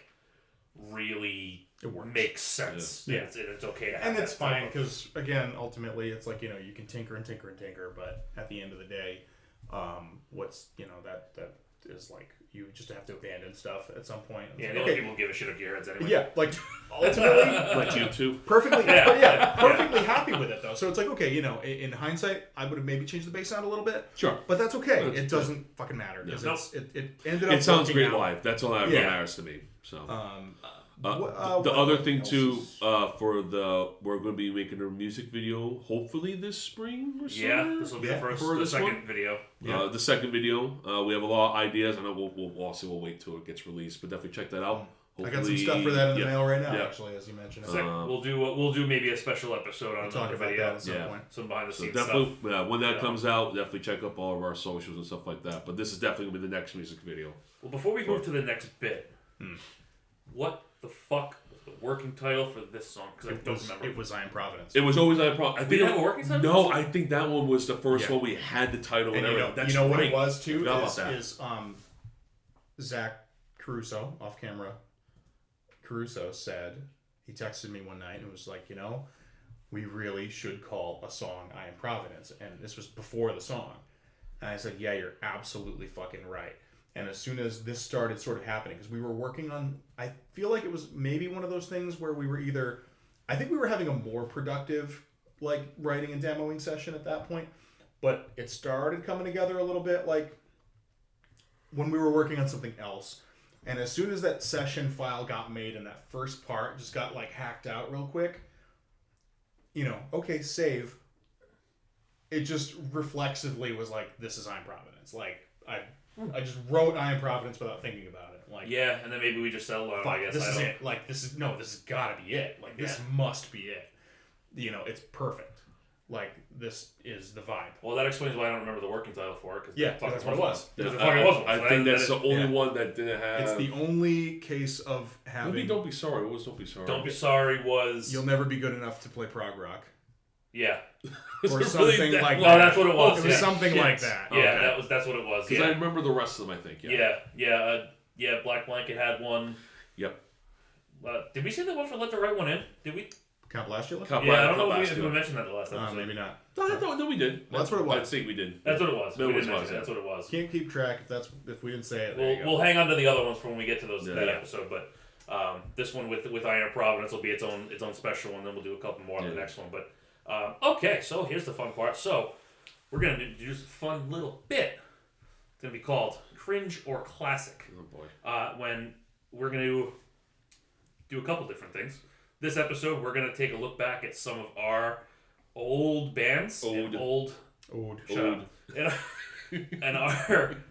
really makes sense. Yeah. It's okay to have and that it's fine because again, ultimately, it's like, you know, you can tinker and tinker and tinker, but at the end of the day, what's, you know, that is like, you just have to abandon stuff at some point. Yeah, no people give a shit if your heads anyway. Yeah, like ultimately, like you too. Perfectly happy with it though. So it's like, okay, you know, in hindsight, I would have maybe changed the bass sound a little bit. Sure, but that's okay. It doesn't fucking matter because it ended up. It sounds great out. live. That's all that matters to me. So. The other thing too, we're going to be making a music video hopefully this spring or so. Yeah, this will be the second video. The second video. We have a lot of ideas. I know we'll wait till it gets released, but definitely check that out. Hopefully, I got some stuff for that in the mail right now, actually, as you mentioned. We'll do maybe a special episode on talk about video. that at some point. Some behind the scenes definitely, stuff. When that comes out, definitely check up all of our socials and stuff like that. But this is definitely going to be the next music video. Well, before we move to the next bit, what the fuck was the working title for this song? Because I don't remember. It was I Am Providence. It was always I Am Providence. We didn't have a working title? No, I think that one was the first one we had the title. And everything. you know what it was too? Is Zach Caruso, off camera, Caruso said, he texted me one night and was like, you know, we really should call a song I Am Providence. And this was before the song. And I said, yeah, you're absolutely fucking right. And as soon as this started sort of happening, because we were working on, I feel like it was maybe one of those things where we were either I think we were having a more productive like writing and demoing session at that point, but it started coming together a little bit like when we were working on something else. And as soon as that session file got made and that first part just got like hacked out real quick, okay, save. It just reflexively was like, this is Am Providence. Like, I just wrote Am Providence without thinking about it. Like, yeah, and then maybe we just settled on it, I guess. This is it. Like, this has gotta be it. Like, this must be it. It's perfect. Like, this is the vibe. Well, that explains why I don't remember the working title for it. Cause that's what it was. Because it fucking wasn't. I think that's the only one that didn't have... It's the only case of having... Maybe Don't Be Sorry. What was Don't Be Sorry? Don't Be Sorry was... You'll never be good enough to play prog rock. Yeah. Or something like that. Well, that's what it was. It was something like that. Yeah, okay. that's what it was. Because I remember the rest of them, I think. Yeah. Black Blanket had one. Yep. Did we say that one for Let the Right One In? Did we? Count Blastula? I don't know if we mentioned that the last episode. Maybe not. No, we did. Well, that's what it was. I think we did. That's what it was. No, That's what it was. Can't keep track if we didn't say it. We'll hang on to the other ones for when we get to that episode. But this one with Am Providence will be its own special one. Then we'll do a couple more on the next one. But okay, so here's the fun part. So we're gonna introduce a fun little bit. It's gonna be called Cringe or Classic. Oh boy. When we're gonna do a couple different things. This episode, we're going to take a look back at some of our old bands. And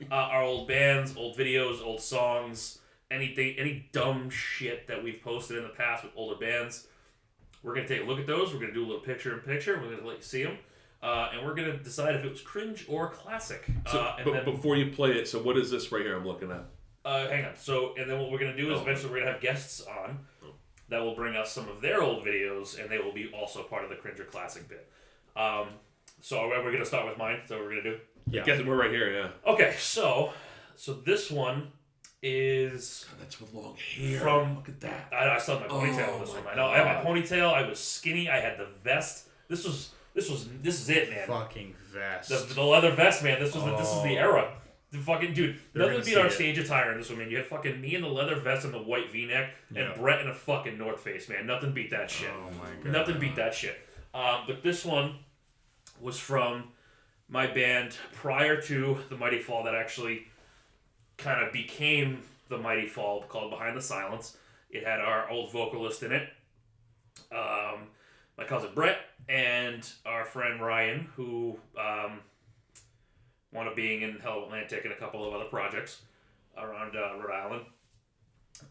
our old bands, old videos, old songs, any dumb shit that we've posted in the past with older bands. We're going to take a look at those. We're going to do a little picture-in-picture. We're going to let you see them. And we're going to decide if it was cringe or classic. But before you play it, so what is this right here I'm looking at? Hang on. So, and then what we're going to do is eventually we're going to have guests on that will bring us some of their old videos, and they will be also part of the Cringe or Classic bit. So we're going to start with mine. Is that what we're going to do? Yeah. I guess we're right here, yeah. Okay, so this one is... God, that's with long hair. Look at that. I still have my ponytail on this one. I know. I had my ponytail. I was skinny. I had the vest. This is it, man. Fucking vest. The leather vest, man. This is the era. The fucking dude, nothing beat our stage attire in this one, man. You had fucking me in the leather vest and the white V-neck, and Brett in a fucking North Face, man. Nothing beat that shit. Oh my god. Nothing beat that shit. But this one was from my band prior to the Mighty Fall that actually kind of became the Mighty Fall, called Behind the Silence. It had our old vocalist in it, my cousin Brett, and our friend Ryan, who wound up being in Hell Atlantic and a couple of other projects around Rhode Island.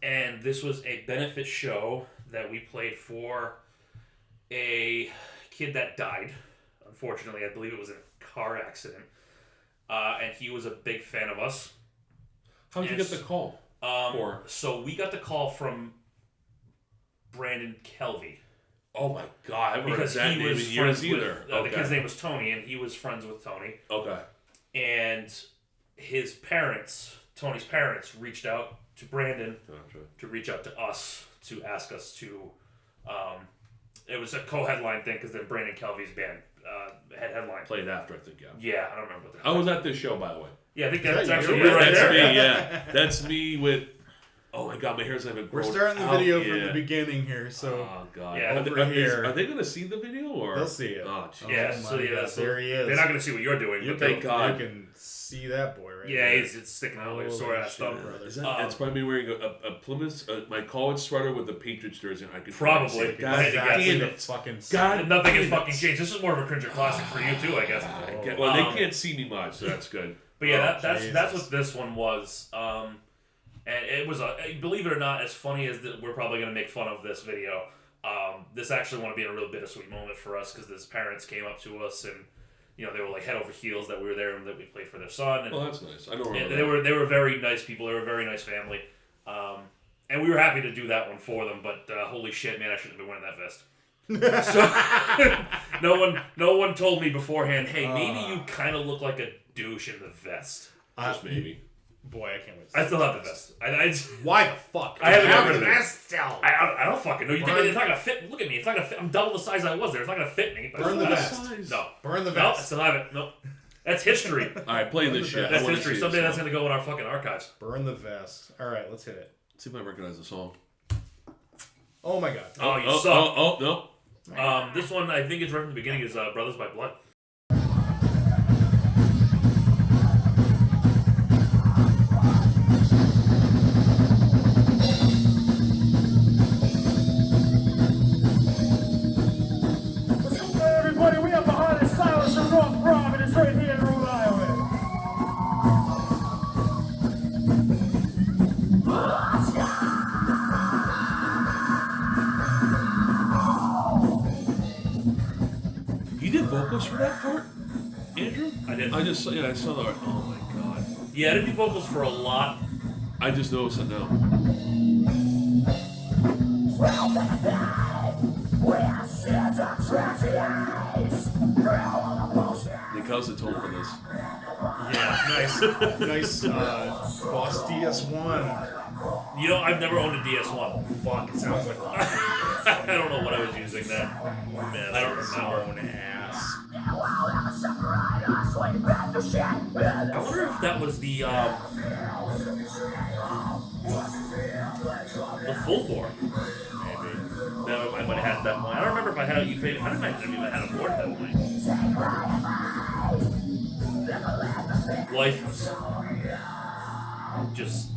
And this was a benefit show that we played for a kid that died. Unfortunately, I believe it was in a car accident. And he was a big fan of us. How did you get the call? So we got the call from Brandon Kelvey. Oh my god, I haven't heard that name in years either. The kid's name was Tony, and he was friends with Tony. Okay. And his parents, Tony's parents, reached out to Brandon to reach out to us to ask us to. It was a co-headline thing because then Brandon Kelvey's band had headline. Played after, I think, yeah. Yeah, I don't remember what the I was at this show, by the way. Yeah, I think that's actually right That's there. me, yeah. That's me with... Oh my god, my hair's not even grown. We're starting the video from the beginning here, so... Oh god. Yeah, are they going to see the video, or...? They'll see it. Oh, geez. Yeah, so there he is. They're not going to see what you're doing. You but God. can see that boy right yeah, there. it's sticking out like a sore ass thumb. That's probably me wearing a Plymouth, my college sweater with the Patriots jersey. I could Probably. God damn it. Fucking God, nothing has fucking changed. This is more of a Cringer Classic for you too, I guess. Well, they can't see me much, so that's good. But yeah, that's what this one was. And it was, believe it or not, as funny as we're probably going to make fun of this video, this actually want to be a real bittersweet moment for us because his parents came up to us and, you know, they were like head over heels that we were there and that we played for their son. And, oh, that's nice. I don't remember. And they were very nice people. They were a very nice family. And we were happy to do that one for them, but holy shit, man, I shouldn't have been wearing that vest. So no one told me beforehand, hey, maybe you kind of look like a douche in the vest. Just maybe. Boy, I can't wait. I still have the vest. Why the fuck? I haven't the vest still. I don't fucking know. You think it's not gonna fit? Look at me. It's not gonna fit. I'm double the size I was there. It's not gonna fit me. But Burn the vest. No. Burn the No, vest. I still have it. No. That's history. All right, play this shit. That's history. Someday that's gonna go in our fucking archives. Burn the vest. All right, let's hit it. See if I recognize the song. Oh my god. Oh, you suck. No. This one, I think it's right from the beginning, is Brothers by Blood. Everybody, we have the hottest silencer in Am Providence right here in Rhode Island. You did vocals for that part, Andrew? I did. I saw that. Oh my god. Yeah, I did do vocals for a lot. I just noticed it now. Nick, how's the tone for this? Yeah, Nice Boss DS1. You know, I've never owned a DS1. Fuck, it sounds like I don't know what I was using then. Man, I don't remember. own ass. I wonder if that was the full bore. Maybe. That I might have had at that point. I don't remember if I had it. I don't imagine if I had a board at that point. Life was just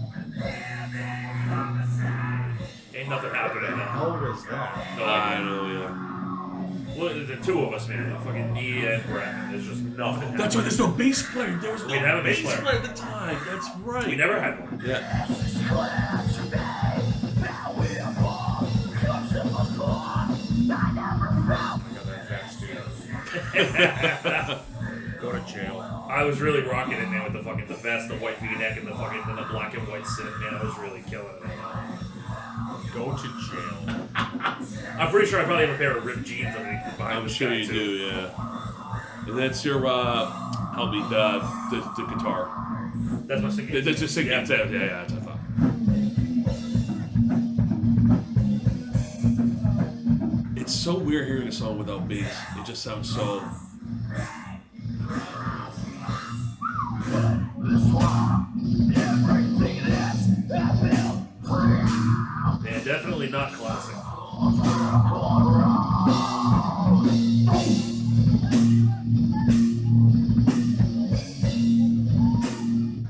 ain't nothing happening. How was that? No, I know, yeah. well, the two of us, man, fucking me and Brett. There's just nothing. That's why there's no bass player. There was no We didn't have a bass player. at the time. That's right. We never had one. Yeah. Go to jail. I was really rocking it, man, with the fucking the vest, the white V-neck, and the fucking and the black and white sit. Man, I was really killing it. Go to jail. I'm pretty sure I probably have a pair of ripped jeans underneath behind I'm this sure guy, you too. do, yeah. And that's your, help me, the guitar. That's my singing. That's your singing. Yeah. Yeah, that's what I thought. It's so weird hearing a song without bass. It just sounds so. Yeah, definitely not classic.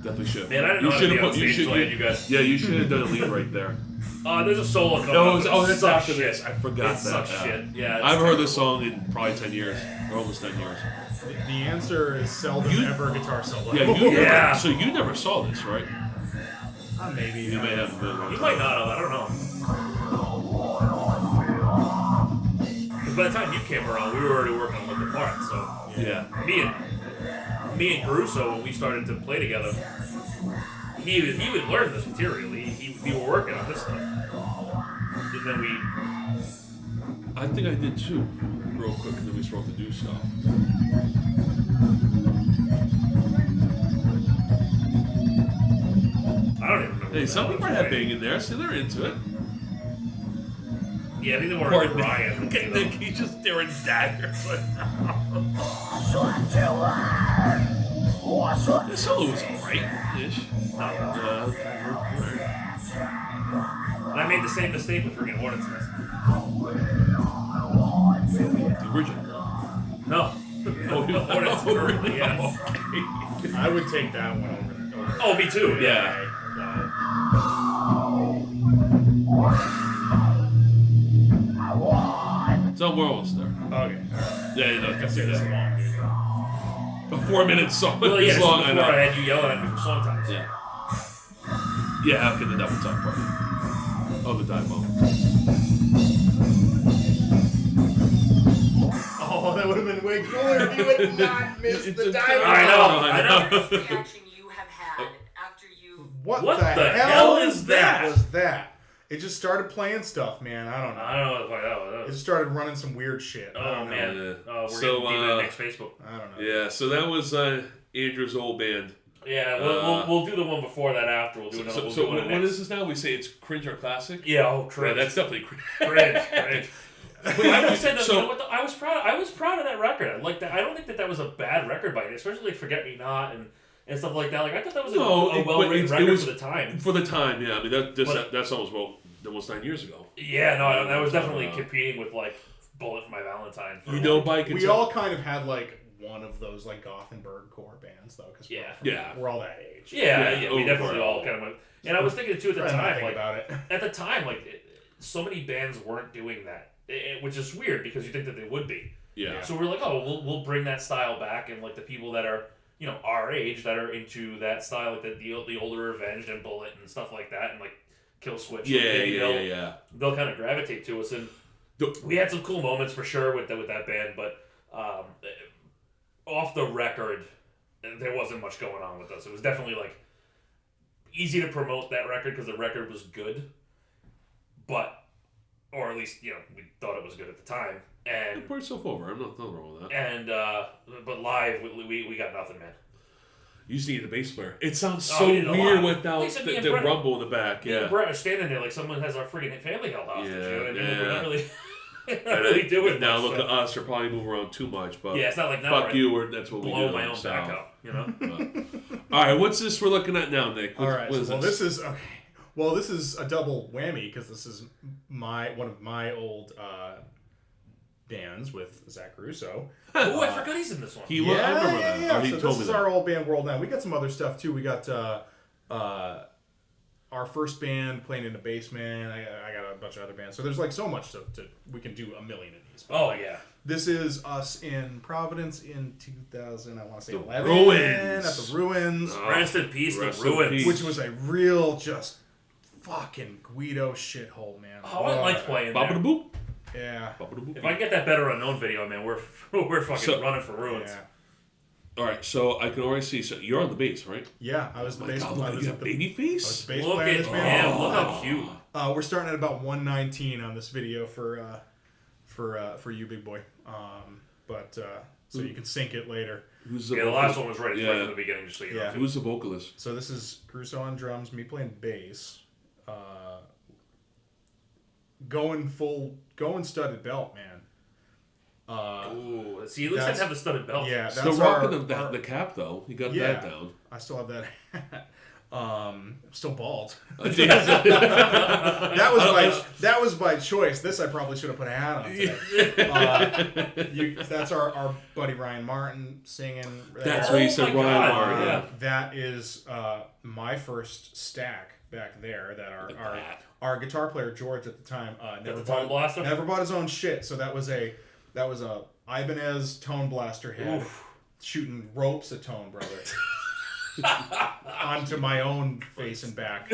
Definitely should. Man, I didn't know how to be on stage until I had you guys. Yeah, you should have done a lead right there. There's a solo coming No, up. that's sucks after shit. this. I forgot It that. sucks shit. Yeah. it's I haven't heard terrible. this song in probably 10 years, or almost 10 years. The answer is seldom ever guitar solo. Yeah, you Yeah. Never, so you never saw this, right? Maybe. You may have. You might not have. I don't know. Because by the time you came around, we were already working on Look Apart. So Yeah. me and Caruso, when we started to play together, he would learn this material. We were working on this stuff, and then we. I think I did too, real quick, and then we started to do stuff. I don't even remember. Hey, what some that people was, had right? bang in there, so they're into it. Yeah, I think they were Poor with Ryan. Look at Nick, he's just staring daggers. The solo was alright-ish. And I made the same mistake with freaking Hornets Nest. The original. No. The Hornets currently, yeah. I would take that one over. Oh, me too. Yeah. It's on Werewolves there. Okay. Yeah, you know, That's it. It's long, dude. a 4-minute song. Well, yeah, It's this long, is I before know. I had you yelling at me for song times. Yeah. Yeah, okay, the double time part. Oh, the dive bomb. Oh, that would have been way cooler if you had not missed the dive. I know. reaction you have had after you. What What the the hell hell is that? Was that? It just started playing stuff, man. I don't know. I don't know what the fuck that It was. just started running some weird shit. I Oh, don't know. man. Yeah. We're So, getting deep into next Facebook. I don't know. Yeah, so that was Andrew's old band. Yeah, we'll do the one before that after. We'll do another. So what is this now? We say it's Cringe or Classic? Yeah, oh, Right, cringe. that's definitely Cringe. Cringe. But I would say that, So- you know what, though? I was proud of that record. I like that. I don't think that was a bad record by it, especially like Forget Me Not and stuff like that. Like I thought that was a well-written record for the time. For the time, yeah. I mean, that But- song was almost 9 years ago. Yeah, no, I was definitely competing with like Bullet for My Valentine. For, You know, Mike, We all kind of had like one of those like Gothenburg core bands though, because we're all that age. Yeah, we definitely all kind of went. And I was thinking too at the time, like about it. at the time, like so many bands weren't doing that, which is weird because you think that they would be. Yeah. So we're like, oh, we'll bring that style back, and like the people that are our age that are into that style, like the older Avenged and Bullet and stuff like that, and like Kill Switch. Yeah. They'll kind of gravitate to us, and we had some cool moments for sure with that band, but off the record, there wasn't much going on with us. It was definitely like easy to promote that record because the record was good, or at least we thought it was good at the time. And put yourself over. I'm not wrong with that. And but live, we got nothing, man. You just need a bass player. It sounds so weird without the rumble in the back. Yeah, Brett are standing there like someone has our freaking family held hostage. Yeah, You know what I mean? yeah. We're not really. Not really doing now much, look at us. We're probably moving around too much, but it's not like now fuck you. That's what we do. Blow my own back up, All right, what's this we're looking at now, Nick? All right. This is okay. Well, this is a double whammy because this is one of my old bands with Zach Russo. Oh, I forgot he's in this one. I remember that. Yeah. Oh, he so told this me is that. our old band, World Now. We got some other stuff too. We got our first band playing in the basement. I got a bunch of other bands. So there's like so much to we can do a million of these. Oh yeah. This is us in Providence in 2000. I want to say 11. Ruins. At the Ruins. Rest in peace, the Rest in Ruins. peace. Which was a real just fucking Guido shithole, man. Oh, I like playing there. Boop. Yeah. If I get that Better Unknown video, man, we're fucking running for Ruins. Yeah. All right, so I can already see. So you're on the bass, right? Yeah, I was the bass player. You got baby face. Bass Look player in at this band. him. Look how cute. We're starting at about 119 on this video for you, big boy. So you can sync it later. Who's The last one was right from the beginning, just so you know. Yeah. Who's the vocalist? So this is Crusoe on drums, me playing bass, going studded belt, man. Ooh, see, he looks like to have the studded belt. Yeah, that's Still rocking the cap though. You got that down. I still have that. I'm still bald. That's that was by choice. This I probably should have put a hat on today. That's our buddy Ryan Martin singing. That's what you said, Ryan Martin. Yeah. That is my first stack back there. That our guitar player George at the time never bought his own shit. So that was a Ibanez Tone Blaster head shooting ropes at Tone Brother. Onto my own face and back,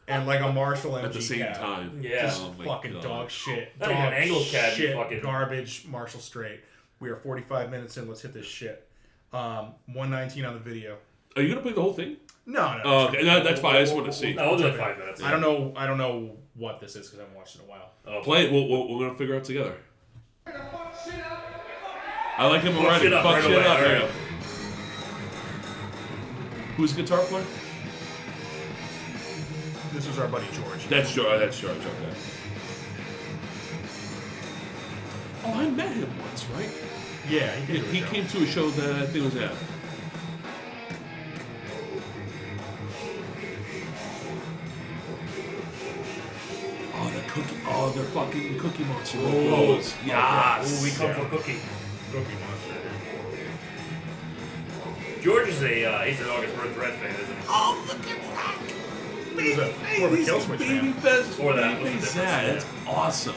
and like a Marshall MG at the same cab. time. Yeah, just fucking dog shit, Not even an angle cab, shit, you fucking garbage. Marshall straight. We are 45 minutes in. Let's hit this shit. 119 on the video. Are you gonna play the whole thing? No. Oh, okay. No, that's fine. I just want to see. No, we'll do like 5 minutes. I don't know what this is because I haven't watched it in a while. Play it. We're gonna figure it out together. I like him already. Fuck shit up. There you go. Who's the guitar player? This was our buddy George. That's George. Okay. Oh, I met him once, right? Yeah, he came to a show that I think was at. Oh, the cookie. Oh, the fucking Cookie Monster. Oh, yes. Ooh, we come for Cookie. Cookie Monster. George is he's an August Burns Red fan, isn't he? Oh, look at that. He's more of a Kill Switch fan. Or that. What's the difference? That's awesome.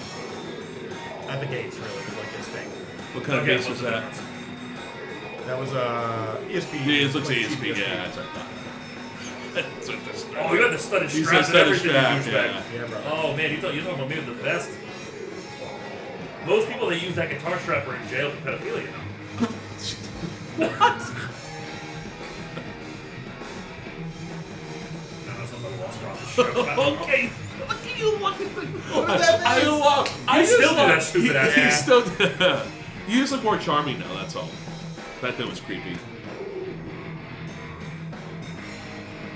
At the Gates, really, was like his thing. What kind of bass was that? That was ESP. Yeah, it looks like ESP. Yeah, that's what I thought. Oh, you got the studded He straps said and everything. studded strap, Yeah, bro. Oh man, you're talking about me with the vest. Most people that use that guitar strap are in jail for pedophilia now. What? Okay, look at you looking. I still do that stupid ass. He still. You just look more charming now. That's all. That thing was creepy.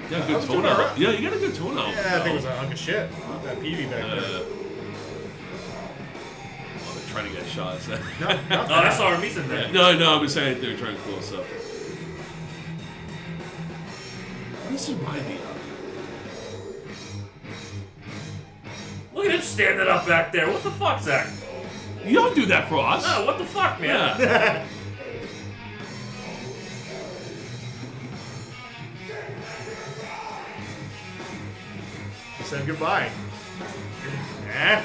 You got a good tone out. Yeah, you got a good tone out. Yeah, I think it was a hunk of shit. That PV back there. Well, they're trying to get shots. No, I saw him. He's in there. No, I'm saying they're trying to close up. What does it remind me of? Look at him standing up back there. What the fuck, Zach? You don't do that for us. No, what the fuck, man? Yeah. Said goodbye. Eh?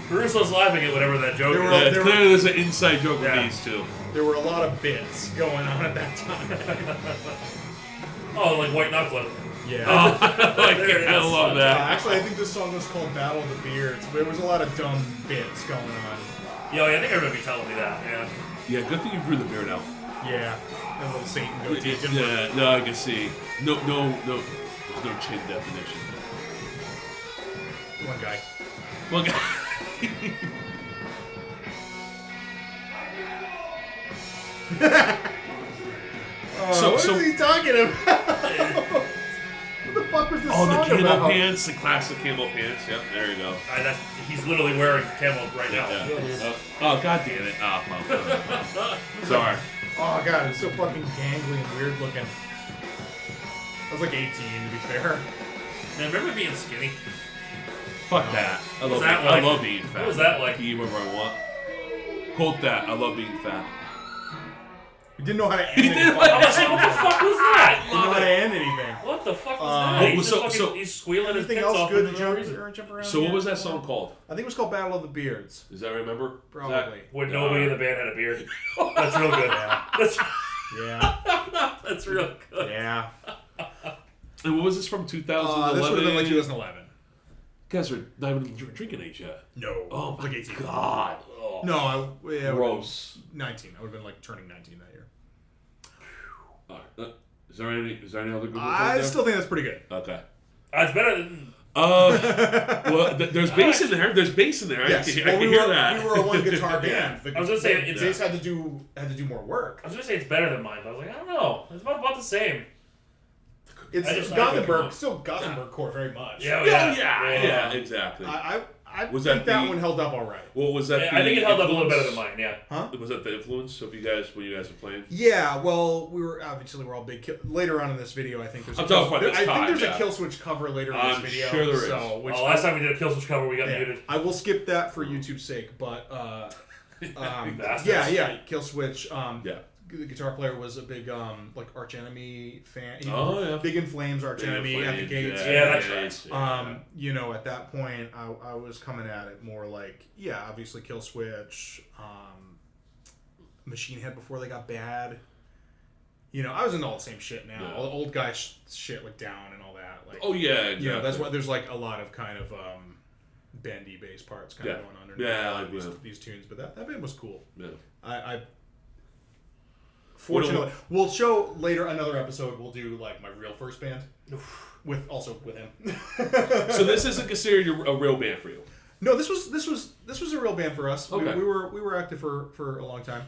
Caruso's laughing at whatever that joke There is. were- Clearly, there's an inside joke with Yeah. these two. There were a lot of bits going on at that time. Oh, like White Knuckler. Yeah. I love that. Actually, I think this song was called Battle of the Beards. There was a lot of dumb bits going on. Yo, yeah, I think everybody be telling me that, yeah. Yeah, good thing you grew the beard out. Yeah. And little Satan goatee. Yeah, no, I can see. No, there's no chin definition. One guy. Look. What is he talking about? What the fuck was this Oh, the song camo about? pants, the classic camo pants. Yep, there you go. He's literally wearing camo right now. Yeah. Oh, god damn it. Oh, well. Sorry. Oh god, it's so fucking gangly and weird looking. I was like 18 to be fair. Man, remember being skinny? Fuck that. I was love, that I like? love being fat. What was that like? I can eat whatever I want. Quote that. I love being fat. We didn't know how to end He anything. did like- I was like, what the fuck was that? Didn't know how to end anything. What the fuck was Uh, that? He's, so- just fucking, so- he's squealing his Anything tits else off good for to no jump, reason. jump around? So what here? was that song called? I think it was called Battle of the Beards. Does that remember? Probably. When nobody in the band had a beard. That's real good. That's, Yeah. that's real good. Yeah. And what was this from? 2011? This would have been like 2011. You guys are not even drinking age yet. No. Oh like my 18. god. Oh. No, yeah, Gross. 19. I would have been like turning 19 that year. Alright. Is there any other good ones out I there? still think that's pretty good. Okay. It's better than... Well, there's bass in there. There's bass in there. Yes, I can well, hear that. We were a one guitar band. I was gonna say, the bass had to do more work. I was gonna say it's better than mine, but I was like, I don't know. It's about the same. It's I just- Gothenburg, still Gothenburg core very much. Yeah, Yeah, exactly. I Was think that that the- one held up all right. What was that? Yeah, I think it held up a little better than influence? mine, yeah. Was that the influence of you guys when you guys were playing? Yeah, well, we're all big. Later on in this video, I think there's. I'm talking about this I think time, there's yeah. a Kill Switch cover later in I'm this video. sure there is. So, which Last time we did a Killswitch cover, we got muted. I will skip that for YouTube's sake, but Bastards. yeah, Kill Switch. Yeah. The guitar player was a big like Arch Enemy fan. Oh, yeah. Big In Flames, Arch Enemy at the Gates. Yeah, that tracks. You know, at that point, I was coming at it more like, yeah, obviously Kill Switch, Machine Head before they got bad. You know, I was into all the same shit now. Yeah. All the old guy shit like Down and all that. Like, Oh yeah, exactly. you know, that's why there's like a lot of kind of bendy bass parts kind of going on underneath Yeah, a lot like of these tunes. But that band was cool. Yeah. I fortunately, we'll show later another episode. We'll do like my real first band with him. So this isn't considered a real band for you. No, this was a real band for us. Okay. We were active for a long time.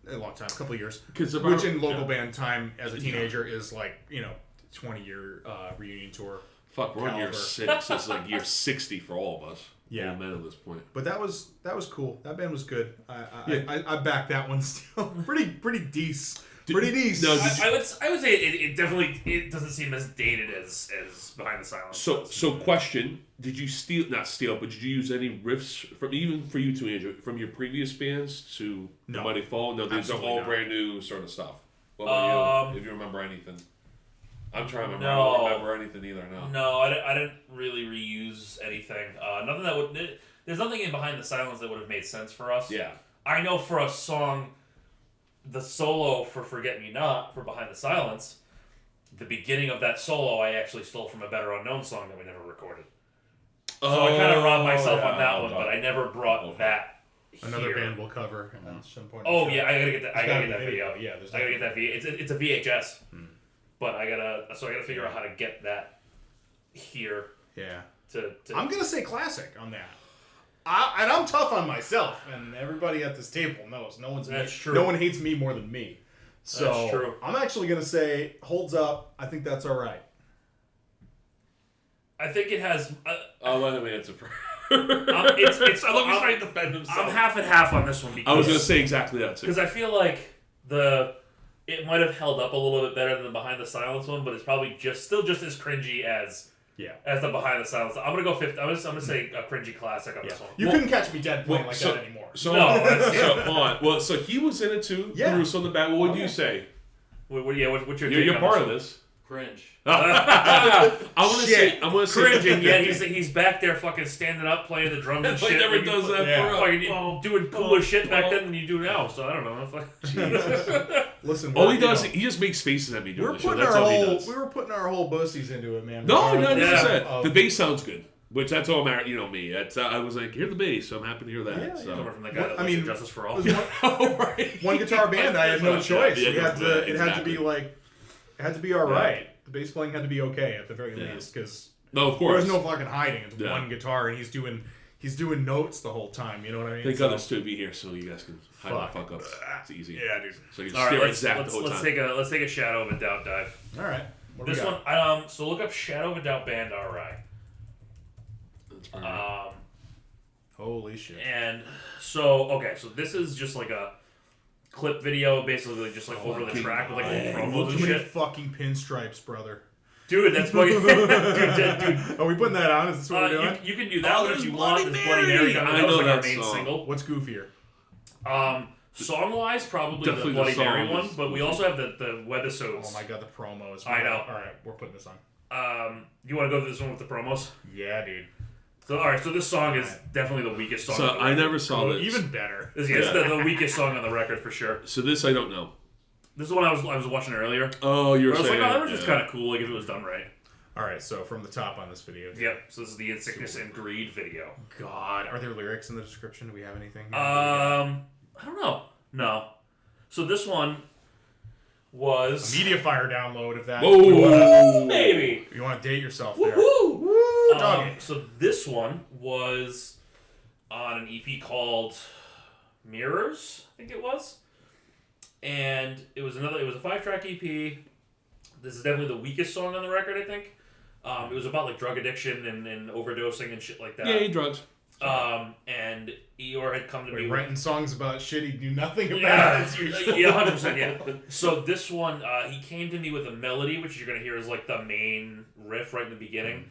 A long time, a couple of years. Which Which in local band time as a teenager is like, 20-year reunion tour. Fuck, we're on year caliber. 6. It's like year 60 for all of us. Yeah. Old men at this point. But that was cool. That band was good. I backed that one still. pretty decent. Pretty decent. No, I would say it definitely doesn't seem as dated as Behind the Silence. So question: did you not steal, but did you use any riffs from even for you two, Andrew, from your previous bands to No. The Mighty Fall? No, these Absolutely are all not. brand new sort of stuff. What about you? If you remember anything, I'm trying to remember. No. I don't remember anything either. No. No, I didn't really reuse anything. Nothing that would. There's nothing in Behind the Silence that would have made sense for us. Yeah. I know for a song, the solo for Forget Me Not for Behind the Silence, the beginning of that solo I actually stole from a Better Unknown song that we never recorded. So I kind of robbed myself on that one, but I never brought that Another here. band will cover at some point. Oh yeah, I gotta get that. I gotta get that video. video. Yeah, there's I gotta get that video. It's a VHS, but I gotta figure out how to get that here. Yeah. To I'm gonna say classic on that. And I'm tough on myself, and everybody at this table knows. That's true. No one hates me more than me. So That's true. I'm actually gonna say holds up. I think that's all right. I think it has. I'll let him answer first. It's. I love he's trying to defend himself. I'm half and half on this one I was gonna because say exactly that too. I feel like it might have held up a little bit better than the Behind the Silence one, but it's probably still just as cringy as Yeah. As the behind the silence. I'm gonna go 50. I'm gonna say a cringy classic on this one. You couldn't catch me dead playing that anymore. So, No, hold on. Well, so he was in it too. Yeah. Bruce on the back. What do you say? What's your You're take on part of one? this. Cringe. I'm gonna say Cringe, and yet he's back there fucking standing up playing the drums and He shit. never does that for Like, doing cooler shit back then than you do now. So I don't know. It's like, Jesus. Listen, all he does, he just makes faces at me we were during the show. putting That's our all he whole does. we were putting our whole bussies into it, man. No, Regardless 100%. of- The bass sounds good. Which that's all matter. You know me. That's I was like, hear the bass, so I'm happy to hear that. Yeah, so. coming from the guy that likes Justice for All. One guitar band, I had no choice. Yeah, We had to. It had to exactly. be like, it had to be all right. The bass playing had to be okay at the very least, because No, of there course. was no fucking hiding. It's Yeah. one guitar, and he's doing notes the whole time. You know what I mean? Thank So- God there's two of you here, so you guys can hide my Fuck. fuck ups. It's easy. Yeah, dude. So you can All right, stare at let's Zach the whole time. let's take a Shadow of a Doubt dive. All right. What do This we one, got? so look up Shadow of a Doubt band RI. That's pretty right. Holy shit. And so this is just like a clip video, basically just like over the track with like little promos Too and many shit. fucking pinstripes, brother. Dude, that's fucking dude. Are we putting that on? Is this what we're doing? You can do that one if there's you want. Bloody There's Bloody Mary. Mary. That I was know like our that main song. single. What's goofier? Song-wise, probably Definitely the the Bloody Mary song one, is- but we also have the webisodes. Oh my god, the promos. I know. All right, we're putting this on. You want to go through this one with the promos? Yeah, dude. So all right, so this song is definitely the weakest song. So on the I record. never saw Oh, this. even better. It's the weakest song on the record for sure. So this I don't know. This is one I was watching earlier. Oh, you're I was saying like, oh, that was just yeah. kind of cool, like if it was done right. All right, so from the top on this video. Yep. So this is the In Sickness and Greed video. God, are there lyrics in the description? Do we have anything? I don't know. No. So this one was Media Fire download of that. Whoa. maybe. You want to date yourself there? Woo! doggy. So this one was on an EP called Mirrors, I think it was, and it was a 5-track EP. This is definitely the weakest song on the record, I think. It was about like drug addiction and overdosing and shit like that. Yay, drugs. And Eeyore had come to me. Writing songs about shit he knew nothing about. Yeah, As usual. yeah, 100%. Yeah. So this one, he came to me with a melody, which you're gonna hear is like the main riff right in the beginning.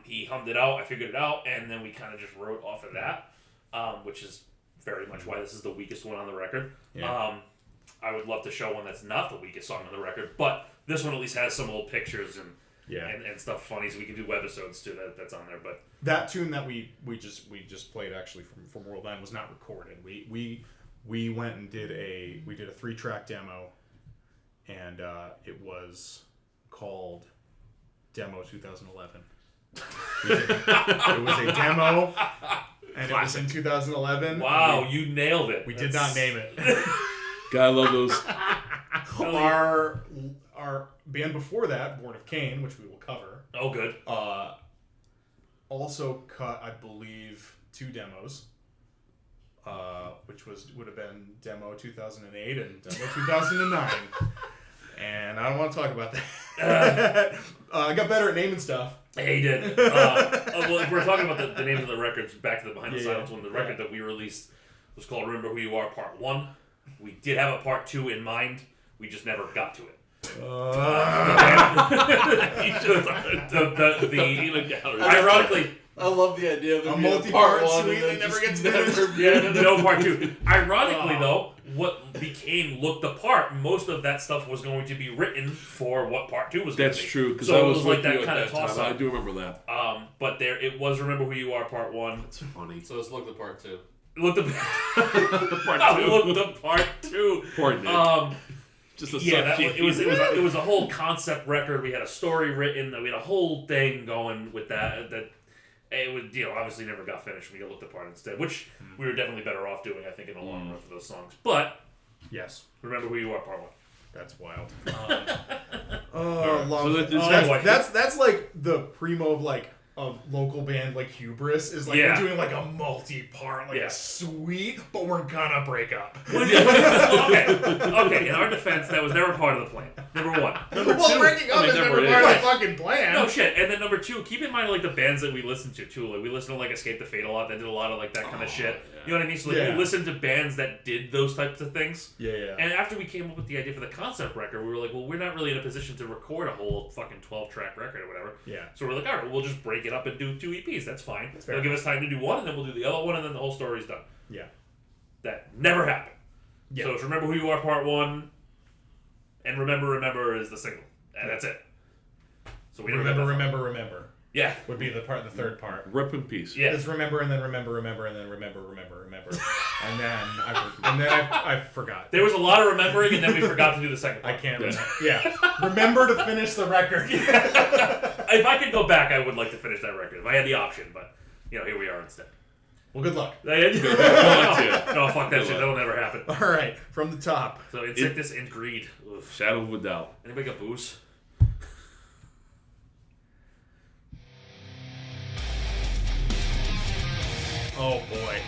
He hummed it out. I figured it out, and then we kind of just wrote off of that, which is very much why this is the weakest one on the record. Yeah. I would love to show one that's not the weakest song on the record, but this one at least has some old pictures and stuff funny, so we can do webisodes too. That's on there, but That tune that we just played actually from World End was not recorded. We went and did a 3-track demo, and it was called Demo 2011. It was a demo, and it was in 2011. wow, you nailed it. We did not name it. Gotta love those. Our band before that, Board of Cain, which we will cover, Oh, good. also cut, I believe, 2 demos, which would have been Demo 2008 and Demo 2009. And I don't want to talk about that. I got better at naming stuff. Hey, he did. Well, if we're talking about the names of the records, back to the Behind the Silence one, the record that we released was called Remember Who You Are Part 1. We did have a Part 2 in mind. We just never got to it. Ironically, I love the idea of A there being multi-part part one suite and then that never just gets never finished. no Part 2. Ironically, though, what became Look the Part, most of that stuff was going to be written for what Part 2 was going to That's be. true, because so I it was was like with you that at kind of that time. toss I up. do remember that. But it was Remember Who You Are Part 1. It's funny. So let's look at part 2. Look the Part 2. Look the Part 2. Poor Nick. Just a it was a whole concept record. We had a story written. We had a whole thing going with that. That it would, obviously never got finished. We got Looked Apart instead, which we were definitely better off doing, I think, in the long run for those songs. But Yes, Remember Who You Are Part 1. that's wild. So That's like the primo of local band like Hubris is like Yeah. we're doing like a multi-part Yeah. sweet, but we're gonna break up. Okay. In our defense, that was never part of the plan. Number one. Number Well, two. ranking up is never never is. part of the fucking plan. No shit. And then number two, keep in mind like the bands that we listen to too. Like we listen to like Escape the Fate a lot. They did a lot of like that kind of shit. Yeah. You know what I mean? So like Yeah. we listened to bands that did those types of things. Yeah. And after we came up with the idea for the concept record, we were like, well, we're not really in a position to record a whole fucking 12-track record or whatever. Yeah. So we're like, all right, we'll just break it up and do 2 EPs. That's fine. fair. They'll give us time to do one, and then we'll do the other one, and then the whole story's done. Yeah. That never happened. Yeah. So it's Remember Who You Are Part 1, and Remember is the single. And that's it. So we Remember. Yeah. Would be the third part. Rip in peace. Yeah. It's remember and then remember and then remember. and then I forgot. There was a lot of remembering, and then we forgot to do the second part. I can't remember. Yeah. Remember to finish the record. If I could go back, I would like to finish that record. If I had the option, but, here we are instead. Well, good luck. No, fuck that shit. That'll never happen. All right, from the top. So, in sickness and greed. Ugh. Shadow of a Doubt. Anybody got booze? Oh boy.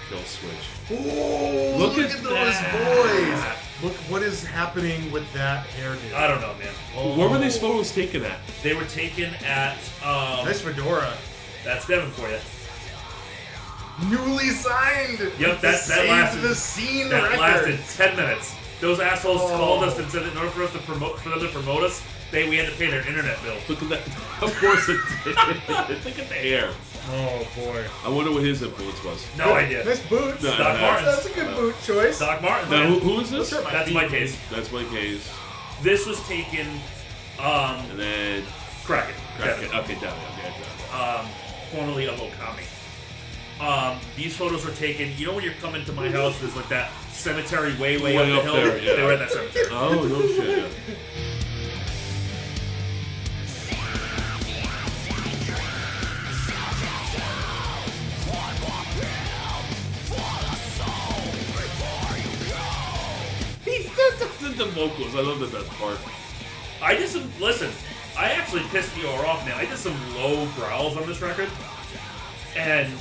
Kill Switch. Ooh, look at those boys. Look what is happening with that hairdo. I don't know, man. Oh. Where were these photos taken at? They were taken at, Nice fedora. that's Devin for you. Newly signed. Yep, that Saved lasted. the scene That record. lasted 10 minutes. Those assholes called us and said that in order for us to promote, for them to promote us, we had to pay their internet bill. Look at that. Of course it did. Look at the hair. Oh boy. I wonder what his influence was. No idea. Nice boots. No, Doc Martens. That's a good boot choice. Doc Martens. Now, man. who is this? That's my case. That's my case. This was taken, And then... Kraken. Okay, Devin. okay, down. Formerly of Okami. These photos were taken, when you're coming to my house, there's like that cemetery way up the hill. there, yeah. They were at that cemetery. Oh, no shit. Yeah. The vocals, I love the best part. I did some, listen, I actually pissed Eeyore off, man. I did some low growls on this record. And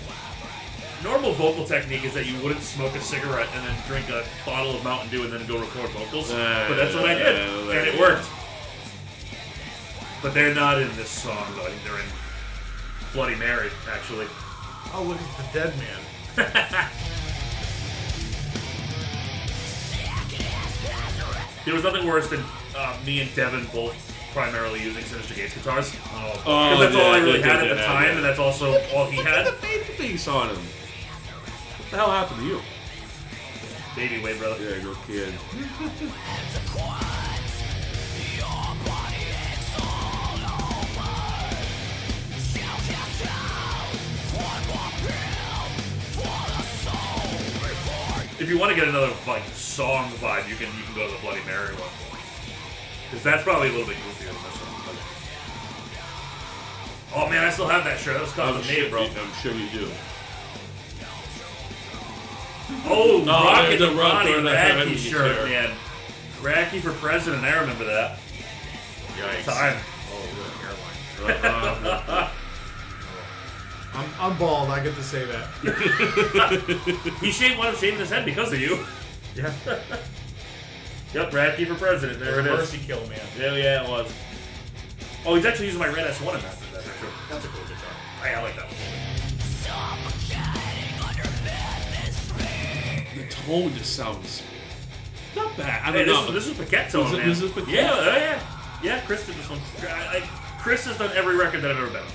normal vocal technique is that you wouldn't smoke a cigarette and then drink a bottle of Mountain Dew and then go record vocals. But that's what I did. And it worked. But they're not in this song, though. I think they're in Bloody Mary, actually. Oh, look, it's the dead man. There was nothing worse than me and Devin both primarily using Sinister Gates guitars. Oh, Because that's all I really yeah, had yeah, at the yeah, time, yeah. and that's also all he had. The baby face on him. What the hell happened to you? Baby way, brother. Yeah, no kid. If you want to get another like song vibe, you can go to the Bloody Mary one. Because that's probably a little bit goofier than this one. Oh man, I still have that shirt. That was custom made, bro. I'm sure you do. Oh, Rocket the the Ronnie Rocket Racky Racky shirt, shirt. man. Racky for president, I remember that. Yikes. Time. Oh, the hairline. I'm bald. I get to say that. He wound up shaving his head because of you. Yeah. Yep, Racky for president. There it is. Mercy kill, man. Yeah, it was. Oh, he's actually using my Red S1 in that picture. That's a cool guitar. I like that one. The tone just sounds not bad. I Hey, don't know. this is Paquette tone, man. This is Paquette? Yeah. Yeah, Chris did this one. Chris has done every record that I've ever been on.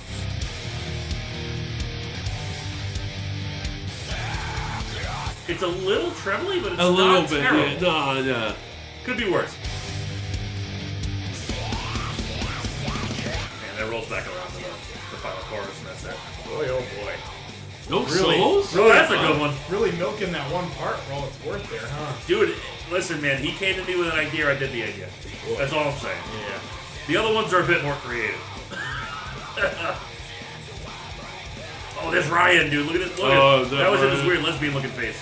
It's a little trembly, but it's A little not bit. terrible. Yeah. No. Could be worse. And that rolls back around to the final chorus, and that's it. Boy, oh boy. No Really? solos? Oh, that's a good one. Really milking that one part for all it's worth there, huh? Dude, listen, man, he came to me with an idea, I did the idea. That's all I'm saying. Yeah. The other ones are a bit more creative. Oh, there's Ryan, dude. Look at this. That was in this weird lesbian-looking face.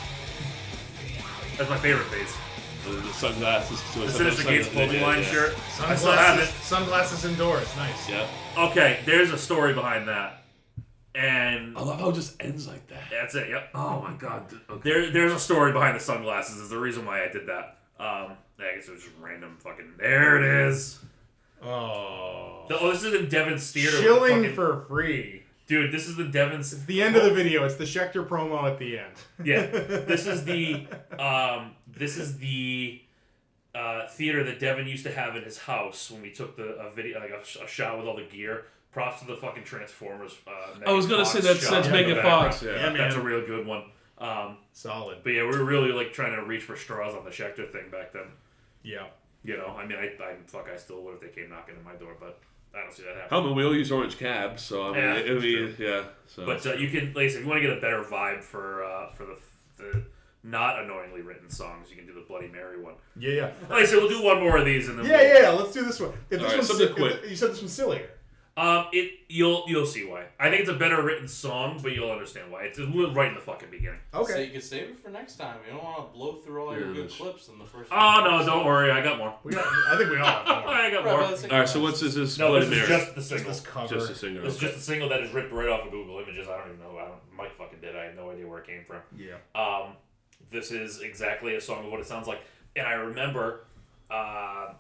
That's my favorite face. The sunglasses. The Sinister Gates clothing line shirt. I still have Sunglasses, it. sunglasses indoors. Nice. Yeah. Okay, there's a story behind that. And I love how it just ends like that. that's it, yep. Oh my god. Okay. There's a story behind the sunglasses. Is the reason why I did that. I guess it was just random fucking. There it is. Oh. This is in Devon's theater. Chilling for free. Dude, this is the Devon's. It's the end of the video. It's the Schecter promo at the end. Yeah, this is the theater that Devon used to have in his house when we took a video, like a shot with all the gear. Props to the fucking Transformers. I was gonna say that's Megan Fox. Yeah, man. That's a real good one. Solid. But yeah, we were really like trying to reach for straws on the Schecter thing back then. Yeah. You know, I mean, I still would if they came knocking at my door, but I don't see that happening. Hell, but we all use orange cabs, so I mean, So. But you can, like I said, if you want to get a better vibe for the not annoyingly written songs, you can do the Bloody Mary one. Yeah. Like I said, we'll do one more of these and then. Yeah. Let's do this one. If this All right, one's something quick. You said this one's sillier. You'll see why. I think it's a better written song, but you'll understand why. It's right in the fucking beginning. Okay. So you can save it for next time. You don't want to blow through all your good clips in the first. Oh no, don't worry, I got more. I think we all have more. I got more. All right, so what's this? No, Bloody this is Mary? just the single. This cover. Just a single. This is just a single that is ripped right off of Google Images. I don't even know. Mike fucking did. I have no idea where it came from. Yeah. This is exactly a song of what it sounds like, and I remember. I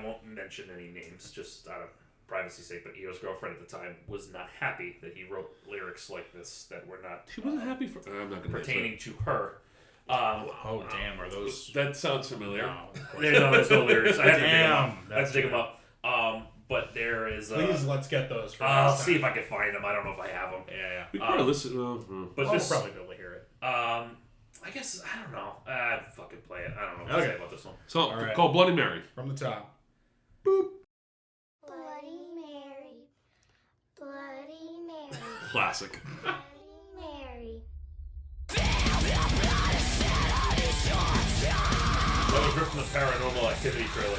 won't mention any names, just out of privacy's sake. But Eo's girlfriend at the time was not happy that he wrote lyrics like this that were not. She wasn't happy for. I'm not going to pertaining to her. Oh damn! Are those? That sounds familiar. No, There's no lyrics. I have Damn, to dig them up. But there is. Please, let's get those. For I'll next time. see if I can find them. I don't know if I have them. Yeah. We can listen. But I'll this probably be able to hear it. I guess I don't know. Fucking play it. I don't know what to say about this one. So All right. called Bloody Mary. From the top. Bloody Mary. Bloody Mary. Classic. Bloody Mary. That was ripped from the Paranormal Activity trailer.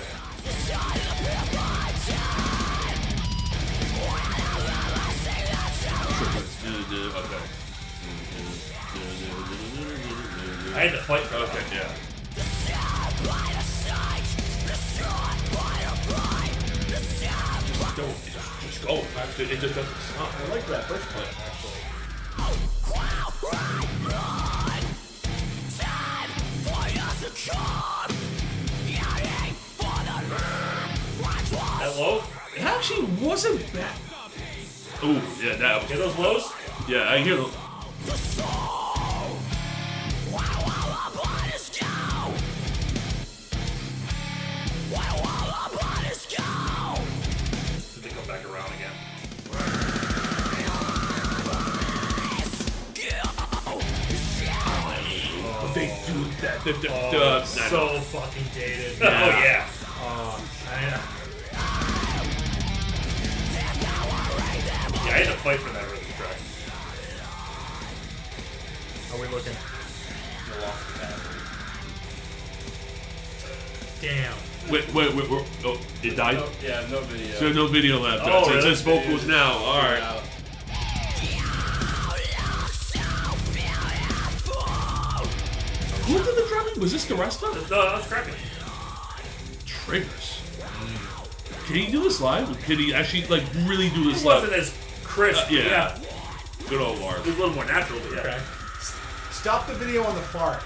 Okay. I had to fight for that. Okay, yeah. Just go. It just doesn't stop. I like that first part actually. That low? It actually wasn't bad. Ooh, yeah, that was. Get those lows? Yeah, I hear them. Did they come back around again? They do that. So fucking dated. Oh yeah. Yeah, I had to fight for that rhythm track. Are we looking? Damn. Wait. Oh, it died? Yeah, no video. So no video left. Oh, So it really? says vocals now. All right. Yeah. Who did the drumming? Was this the Resta? No, that was crappy. Triggers. Can he do this live? Can he actually like really do this It live? wasn't as crisp. Yeah. Good old Lars. It was a little more natural, but yeah. Okay. Stop the video on the fart.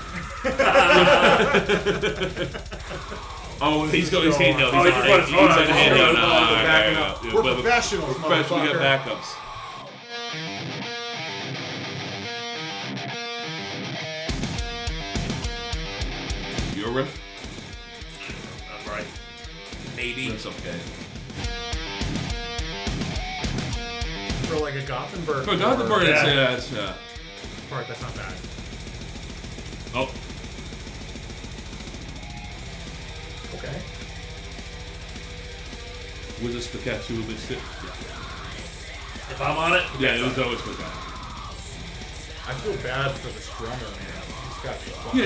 Oh, he's got his hand out. Oh, He's he all just right. put his He's phone got out. a hand out. We're backing up. We're But professionals, we got motherfucker. backups. Your riff? That's right. Maybe. That's okay. For like a Gothenburg. For Gothenburg, Yeah. it's part, that's not bad. Oh, Okay. was it Spicatsu mixed it? If I'm on it, Yeah, it was always Spicatsu. I feel bad for this drummer, man. He's got to be fucking. Yeah,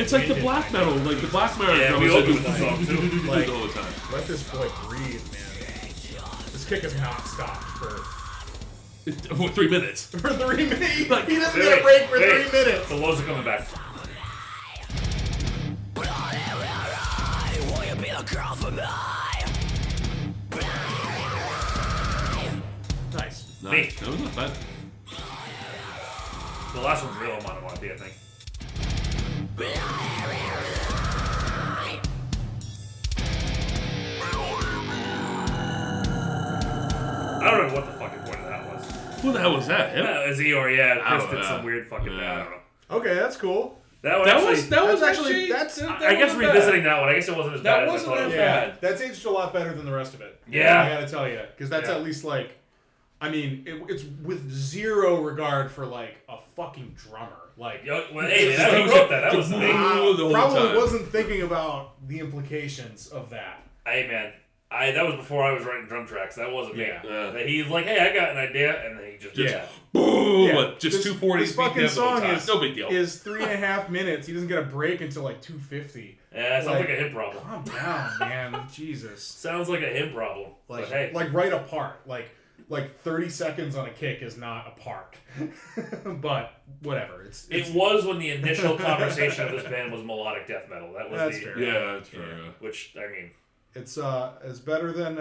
it's like the black metal, like the black metal Yeah, we drummers all that do with the song, too. Like all the time. Let this boy breathe, man. This kick has not stopped for 3 minutes. 3 minutes. Like, He doesn't get a break for 3 minutes. The lows are coming back. Nice. Nice. That was not bad. The last one's real Monomonthy, I think. Who the hell was that? Him? Is he or yeah? Chris did know. some weird fucking. I don't know. Okay, that's cool. That was actually. I guess revisiting that one, I guess it wasn't as bad as I thought it was. Yeah, that's aged a lot better than the rest of it. Yeah. I gotta tell you, because that's at least like, I mean, it's with zero regard for like a fucking drummer. Like, hey, man, wrote that. That was the thing. Probably wasn't thinking about the implications of that. Hey, man. That was before I was writing drum tracks. That wasn't me. Yeah. He's like, hey, I got an idea, and then he just boom, Yeah. just 240 This fucking song is no big deal. Is 3.5 minutes. He doesn't get a break until like 2:50. Yeah, it sounds like a him problem. Calm down, man. Jesus. Sounds like a him problem. Like, but hey. like right apart. Like 30 seconds on a kick is not a part. But whatever. It was when the initial conversation of this band was melodic death metal. That was that's fair. Yeah, that's fair. Yeah. Which I mean, it's better than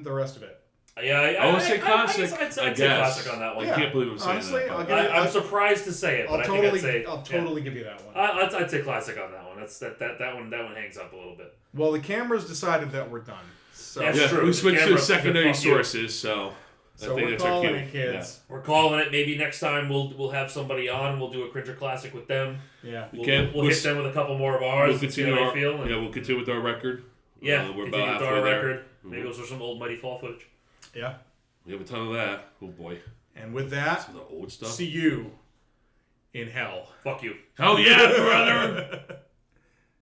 the rest of it. Yeah, I would say classic. I'd say classic on that one. I can't believe I'm saying honestly, that. I'm surprised to say it, but I'll totally give you that one. I'd say classic on that one. That one hangs up a little bit. Well, the cameras decided that we're done. So That's true. We switched to Camera- secondary fuck you. sources, so I think we're that's our calling cue. it, kids. We're calling it. Maybe next time we'll have somebody on. We'll do a Cringer Classic with them. Yeah. We'll hit them with a couple more of ours. We'll continue how our they feel. we'll continue with our record. Yeah, we're continue about with halfway our there. record. Maybe we'll show some old Mighty Fall footage. Yeah. We have a ton of that. Oh boy. And with that, Some of the old stuff. see you in hell. Fuck you. Hell yeah, brother.